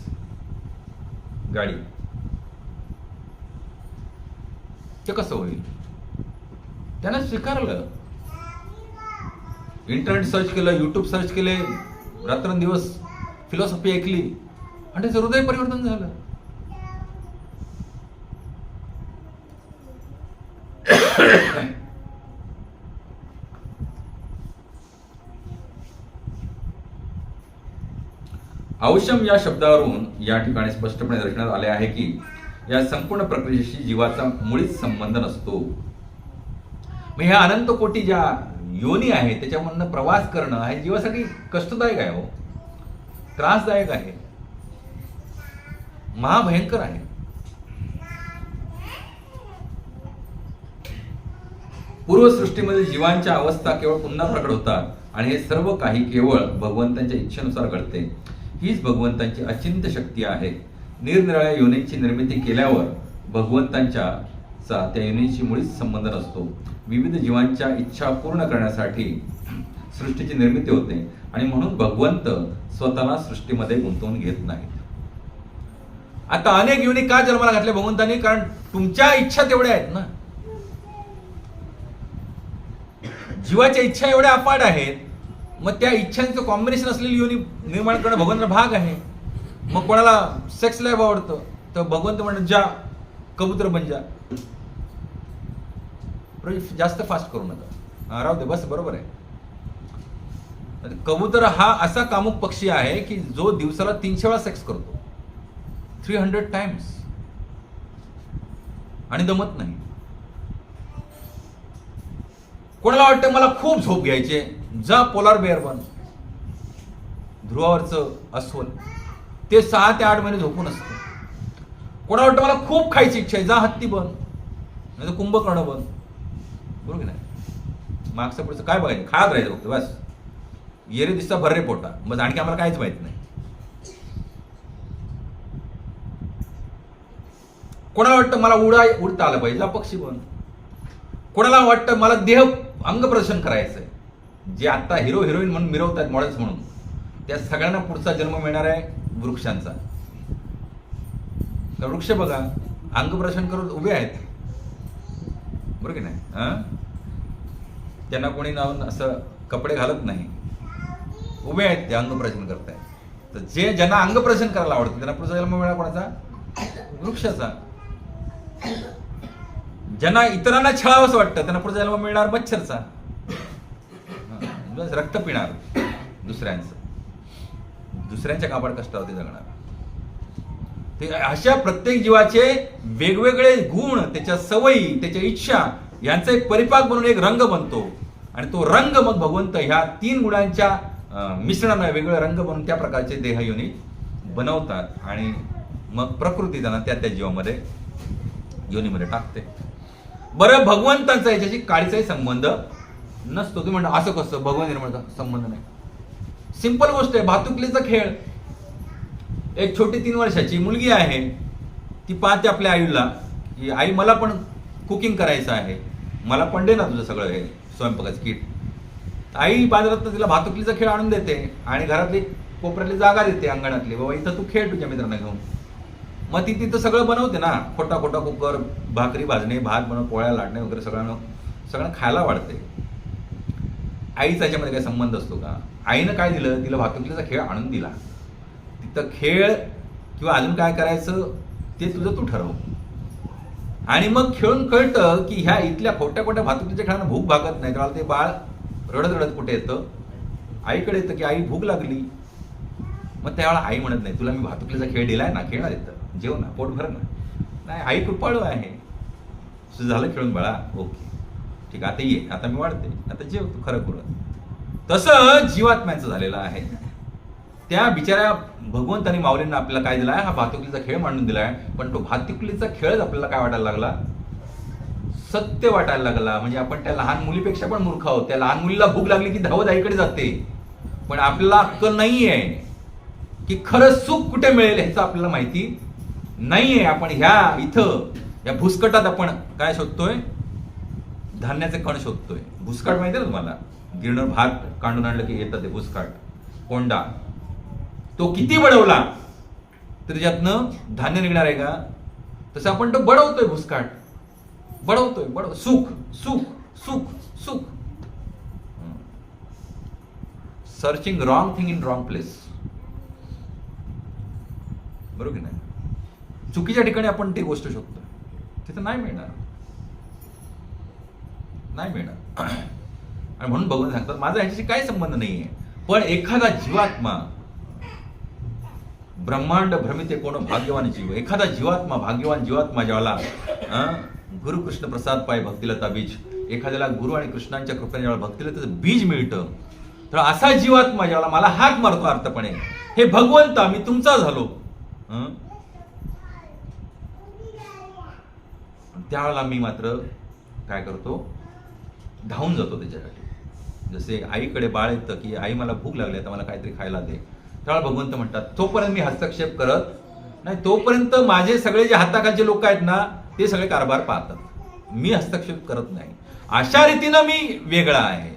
गाडी. ते कसं होईल? त्यानं स्वीकारलं. इंटरनेट सर्च केलं, युट्यूब सर्च केले, रात्रंदिवस फिलॉसॉफी ऐकली आणि त्याचं हृदय परिवर्तन झालं. औषम या शब्दावरून या ठिकाणी स्पष्टपणे दर्शनात आले आहे की या संपूर्ण प्रक्रियेशी जीवाचा मुळीच संबंध नसतो. मग ह्या अनंत कोटी ज्या योनी आहे त्याच्यामधनं प्रवास करणं हे जीवासाठी कष्टदायक आहे, हो, त्रासदायक आहे, महाभयंकर आहे. पूर्वसृष्टीमध्ये जीवांच्या अवस्था केवळ पुन्हा प्रकट होतात आणि हे सर्व काही केवळ भगवंतांच्या इच्छेनुसार घडते. हीच भगवंतांची अचिंत्य शक्ती आहे. निरनिराळ्या योनींची निर्मिती केल्यावर भगवंतांच्या त्या योनीशी मुळीच संबंध नसतो. विविध जीवांच्या इच्छा पूर्ण करण्यासाठी सृष्टीची निर्मिती होते आणि म्हणून भगवंत स्वतःला सृष्टीमध्ये गुंतवून घेत नाहीत. आता अनेक योनी का जन्माला घातल्या भगवंतांनी? कारण तुमच्या इच्छा तेवढ्या आहेत ना. जीवाच्या इच्छा एवढ्या अपाट आहेत, मग त्या इच्छांचं कॉम्बिनेशन असलेली योनी निर्माण करणं भगवंताचा भाग आहे. मग कोणाला सेक्स लाईफ आवडतं तर भगवंत म्हणत जा कबूतर बन जा. जास्त फास्ट करू नका, राहू दे, बस बरोबर आहे. कबूतर हा असा कामुक पक्षी आहे की जो दिवसाला 300 वेळा सेक्स करतो, 300 टाइम्स, आणि दमत नाही. कोणाला वाटतं मला खूप झोप घ्यायची, जा पोलार बेअर बन, ध्रुवावरचं अस्वल, ते 6 ते 8 महिने झोपून असतं. कोणाला वाटतं मला खूप खायची इच्छा आहे, जा हत्ती बन, नाही तर कुंभकर्ण बन. बरोबर की नाही? मागचं पुढचं काय बघायचं, खात राहायचं फक्त बस. येरे दिसता भर्रे पोटा, मग आणखी आम्हाला काहीच माहित नाही. कोणाला वाटतं मला उडता आलं पाहिजे, जा पक्षी बन. कोणाला वाटतं मला देह अंग प्रदर्शन करायचंय, जे आता हिरो हिरोईन म्हणून मिरवतात मॉडेल्स म्हणून, त्या सगळ्यांना पुढचा जन्म मिळणार आहे वृक्षांचा. तर वृक्ष बघा अंग प्रदर्शन करून उभे आहेत, बरोबर की नाही? त्यांना कोणी नाव असं कपडे घालत नाही, उभे आहेत ते, अंग प्रदर्शन करतायत. तर जे ज्यांना अंग प्रदर्शन करायला आवडतं त्यांना पुढचा जन्म मिळणार कोणाचा? वृक्षाचा. ज्यांना इतरांना छळावंसं वाटतं त्यांना पुढचा जन्म मिळणार मच्छरचा, रक्त पिणार दुसऱ्यांचं, दुसऱ्यांच्या कापड कष्टावरती जगणार. ते अशा प्रत्येक जीवाचे वेगवेगळे गुण, त्याच्या सवयी, त्याच्या इच्छा यांचा एक परिपाक बनून एक रंग बनतो, आणि तो रंग मग भगवंत ह्या 3 गुणांच्या मिश्रणाने वेगवेगळे रंग बनवून त्या प्रकारचे देह योनी बनवतात, आणि मग प्रकृती त्यांना त्या त्या जीवामध्ये योनीमध्ये टाकते. बरं, भगवंतांचा याच्याशी काळीचाही संबंध नसतो. तुम्ही म्हणता असं कसं, भगवान निर्माण संबंध नाही. सिंपल गोष्ट आहे, भातुकलीचा खेळ. एक छोटी 3 वर्षाची मुलगी आहे, ती पाहते आपल्या आईला की आई मला पण कुकिंग करायचं आहे, मला पण दे ना तुझं सगळं हे स्वयंपाकाचं किट. आई बाजारात तिला भातुकलीचा खेळ आणून देते आणि घरातली कोपऱ्यातली जागा देते अंगणातली, बाबा इथं तू खेळ तुझ्या मित्रांना घेऊन. मग ती तिथं सगळं बनवते ना, खोटा खोटा कुकर, भाकरी भाजणे, भात बनव, पोळ्या लाटणे वगैरे सगळं खायला वाढते. आईचा याच्यामध्ये काही संबंध असतो का? आईनं काय दिलं, तिला भातुकलीचा खेळ आणून दिला. तिथं खेळ किंवा अजून काय करायचं ते तुझं तू ठरव. आणि मग खेळून कळतं की ह्या इथल्या खोट्या खोट्या भातुकलीच्या खेळांना भूक भागत नाही, तर ते बाळ रडत रडत कुठे येतं, आईकडे येतं की आई भूक लागली. मग त्यावेळेला आई म्हणत नाही तुला मी भातुकलीचा खेळ दिलाय ना, खेळणार येतं, जेव ना, पोट भर ना. नाही, आई कृपाळू आहे, तुझं झालं खेळून बाळा, ओके ठीक, आता ये, आता मी वाढते, आता जेव तू खरं खुरं. तसं जीवात्म्यांचं झालेलं आहे. त्या बिचाऱ्या भगवंतानी माऊलींना आपल्याला काय दिलाय, हा भातुकलीचा खेळ मांडून दिलाय, पण तो भातुकलीचा खेळच आपल्याला काय वाटायला लागला, सत्य वाटायला लागला. म्हणजे आपण त्या लहान मुलीपेक्षा पण मूर्ख आहोत. त्या लहान मुलीला भूक लागली की धावत आईकडे जाते, पण आपल्याला अक्कल नाहीये की खरं सुख कुठे मिळेल ह्याचं आपल्याला माहिती नाहीये. आपण ह्या इथं या भुसकटात आपण काय शोधतोय, धान्याचे कण शोधतोय. भुसकाट माहिती ना तुम्हाला, गिरणं भात काढून आणलं की येतं ते भुसकाट, कोंडा. तो किती बडवला तर त्याच्यातनं धान्य निघणार आहे का? तसं आपण तो बडवतोय, भुसकाट बडवतोय, सुख सुख सुख सुख. Searching wrong thing in wrong place, बरोबर की नाही? चुकीच्या ठिकाणी आपण ती गोष्ट शोधतो, तिथं नाही मिळणार. आणि म्हणून भगवान सांगतात माझा ह्याच्याशी काही संबंध नाहीये. पण एखादा जीवात्मा, ब्रह्मांड भ्रमिते कोण भाग्यवान जीव, एखादा जीवात्मा, भाग्यवान जीवात्मा ज्याला गुरु कृष्ण प्रसाद पाय भक्तिलता बीज, एखाद्याला गुरु आणि कृष्णांच्या कृपेने ज्याला भक्तिलतेचं बीज मिळतं, तर असा जीवात्मा ज्याला मला हाक मारतो अर्थपणे, हे भगवंता मी तुमचा झालो, त्यावेळेला मी मात्र काय करतो, धावून जातो त्याच्यासाठी. जसे आईकडे बाळ येतं की आई मला भूक लागली, आता मला काहीतरी खायला दे, त्यावेळेला भगवंत म्हणतात तोपर्यंत मी हस्तक्षेप करत नाही, तोपर्यंत माझे सगळे जे हाताखालचे लोक आहेत ना ते सगळे कारभार पाहतात. मी हस्तक्षेप करत नाही. अशा रीतीनं मी वेगळा आहे.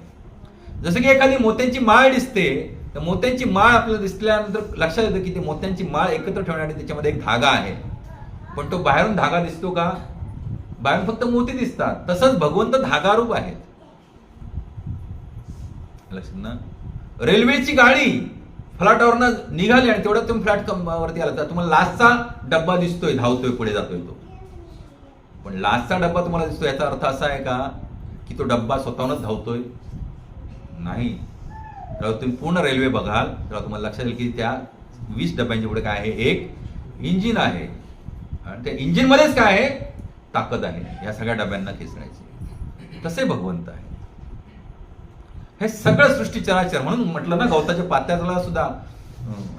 जसं की एखादी मोत्यांची माळ दिसते, तर मोत्यांची माळ आपल्याला दिसल्यानंतर लक्षात येतं की ते मोत्यांची माळ एकत्र ठेवण्यासाठी त्याच्यामध्ये एक धागा आहे. पण तो बाहेरून धागा दिसतो का? बाहेरून फक्त मोती दिसतात. तसंच भगवंत धागारूप आहेत. लक्षात ना? रेल्वेची गाडी फ्लॅटवरनं निघाली आणि तेवढ्यात तुम्ही फ्लॅट वरती आला तर तुम्हाला लास्टचा डब्बा दिसतोय, धावतोय, पुढे जातोय तो. पण लास्टचा डब्बा तुम्हाला दिसतोय याचा अर्थ असा आहे का की तो डब्बा स्वतःहूनच धावतोय? नाही. तेव्हा तुम्ही पूर्ण रेल्वे बघाल तेव्हा तुम्हाला लक्षात येईल की त्या 20 डब्यांच्या पुढे काय आहे? एक इंजिन आहे. आणि त्या इंजिन मध्येच काय आहे? ताकद आहे या सगळ्या डब्यांना खेचण्याची. तसे भगवंत आहे. हे सगळं सृष्टी चराचर. म्हणून म्हटलं ना, गवताच्या पात्याला सुद्धा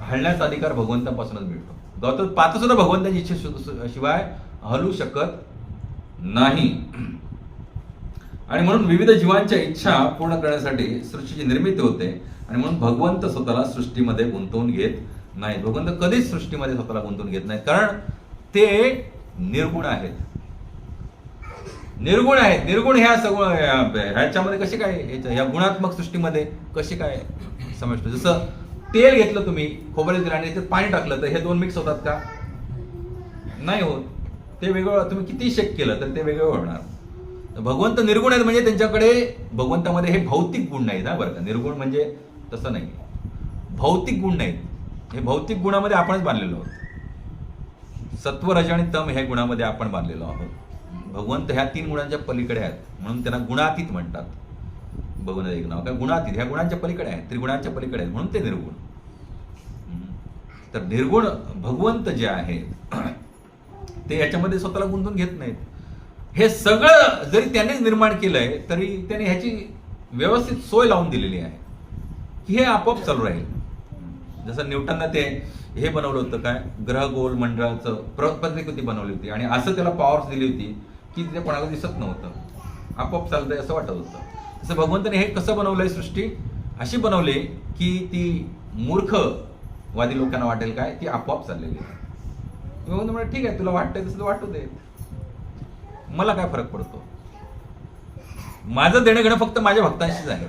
हलण्याचा अधिकार भगवंतापासूनच मिळतो. गवताचं पात सुद्धा भगवंताची इच्छेशिवाय हलू शकत नाही. आणि म्हणून विविध जीवांच्या इच्छा पूर्ण करण्यासाठी सृष्टीची निर्मिती होते. आणि म्हणून भगवंत स्वतःला सृष्टीमध्ये गुंतवून घेत नाहीत. भगवंत कधीच सृष्टीमध्ये स्वतःला गुंतवून घेत नाहीत, कारण ते निर्गुण आहेत. निर्गुण आहेत. निर्गुण ह्या सगळं ह्याच्यामध्ये कसे काय, ह्या गुणात्मक सृष्टीमध्ये कसे काय समजतो? जसं तेल घेतलं तुम्ही, खोबरेल तेल, आणि त्याच्यात पाणी टाकलं तर हे दोन मिक्स होतात का? नाही होत. ते वेगळं, तुम्ही किती शेक केलं तर ते वेगळं होणार. भगवंत निर्गुण आहेत म्हणजे त्यांच्याकडे, भगवंतामध्ये हे भौतिक गुण नाहीत. हा बरं का, निर्गुण म्हणजे तसं नाही, भौतिक गुण नाहीत. हे भौतिक गुणामध्ये आपणच बांधलेलो आहोत. सत्व, रज आणि तम ह्या गुणामध्ये आपण बांधलेलो आहोत. भगवंत ह्या 3 गुणांच्या पलीकडे आहेत, म्हणून त्यांना गुणातीत म्हणतात. भगवंत एक नाव काय, गुणातीत. ह्या गुणांच्या पलीकडे आहेत, त्रिगुणांच्या पलीकडे आहेत, म्हणून ते निर्गुण. तर निर्गुण भगवंत जे आहेत ते याच्यामध्ये स्वतःला गुंतवून घेत नाहीत. हे सगळं जरी त्यानेच निर्माण केलंय तरी त्याने ह्याची व्यवस्थित सोय लावून दिलेली आहे की हे आपोआप चालू राहील. जसं न्यूटननं ते हे बनवलं होतं, काय, ग्रह गोल मंडळाचं प्रतिकृती बनवली होती आणि असं त्याला पॉवर्स दिली होती की ते कोणाला दिसत नव्हतं, आपोआप चालतंय असं वाटत होतं. तसं भगवंताने हे कसं बनवलंय, सृष्टी अशी बनवली की ती मूर्खवादी लोकांना वाटेल काय, ती आपोआप चाललेली आहे. भगवंत म्हणजे ठीक आहे, तुला वाटतंय तसं वाटू दे, मला काय फरक पडतो. माझं देणं घेणं फक्त माझ्या भक्तांशीच आहे.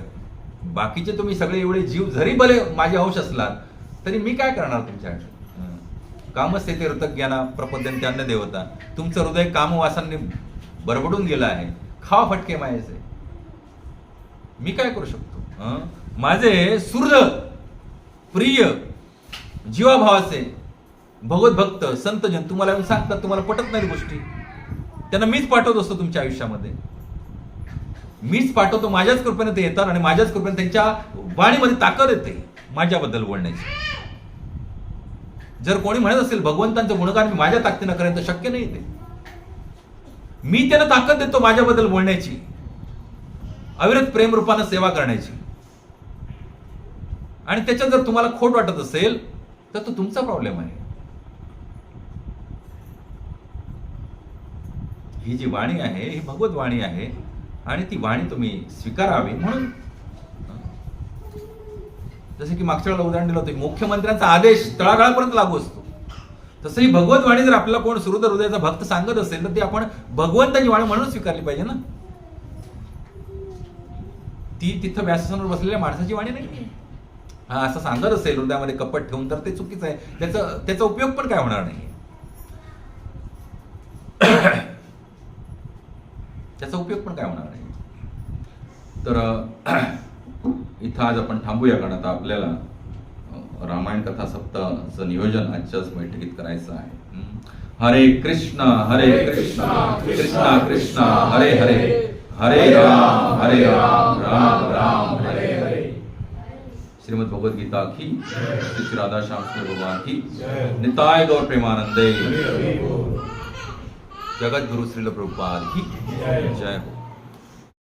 बाकीचे तुम्ही सगळे एवढे जीव जरी भले माझे अंश असलात तरी मी काय करणार तुमच्यासाठी. कामस्तेते ऋतज्ञाना प्रपद्यन्ते अन्न देवता. तुमचं हृदय कामवासांनी बरबडून गेलं आहे, खावा फटके मायाचे. मी काय करू शकतो. माझे सुहृद प्रिय जीवाभावाचे भगवत भक्त संतजन तुम्हाला येऊन सांगतात, तुम्हाला पटत नाही गोष्टी, त्यांना मीच पाठवत असतो तुमच्या आयुष्यामध्ये. मीच पाठवतो, माझ्याच कृपेने ते येतात आणि माझ्याच कृपेने त्यांच्या वाणीमध्ये ताकद येते माझ्याबद्दल बोलण्याची. जर कोणी म्हणत असेल भगवंतांचं गुणगान मी माझ्या ताकदीनं करेन तर शक्य नाही. ते मी त्यांना ताकद देतो माझ्याबद्दल बोलण्याची, अविरत प्रेम रूपानं सेवा करण्याची. आणि त्याच्यात जर तुम्हाला खोट वाटत असेल तर तो तुमचा प्रॉब्लेम आहे. ही जी वाणी आहे ही भगवत वाणी आहे आणि ती वाणी तुम्ही स्वीकारावी. म्हणून जसे की मागच्या वेळेला उदाहरण दिलं होतं, मुख्यमंत्र्यांचा आदेश तळागाळापर्यंत लागू असतो, तसं ही भगवत वाणी जर आपल्याला कोण सुहृद हृदयाचा भक्त सांगत असेल तर ती आपण भगवंताची वाणी म्हणून स्वीकारली पाहिजे ना. ती तिथं व्यासनावर बसलेल्या माणसाची वाणी नाही. हा असं सांगत असेल हृदयामध्ये कपट ठेवून तर ते चुकीचं आहे. त्याचा उपयोग पण काय होणार नाही. त्याचा उपयोग पण काय होणार नाही. तर इथं आज आपण थांबूया, कारण आता आपल्याला रामायण कथा सप्ताहाचं नियोजन आजच्याच बैठकीत करायचं आहे. हरे कृष्ण कृष्ण कृष्ण हरे हरे, हरे राम राम राम हरे हरे. श्रीमद भगवद गीता की, श्री राधा श्याम सुंदर भगवान की, निताय गौर प्रेमानंदे. जगत गुरु श्रील प्रभुपाद की जय हो.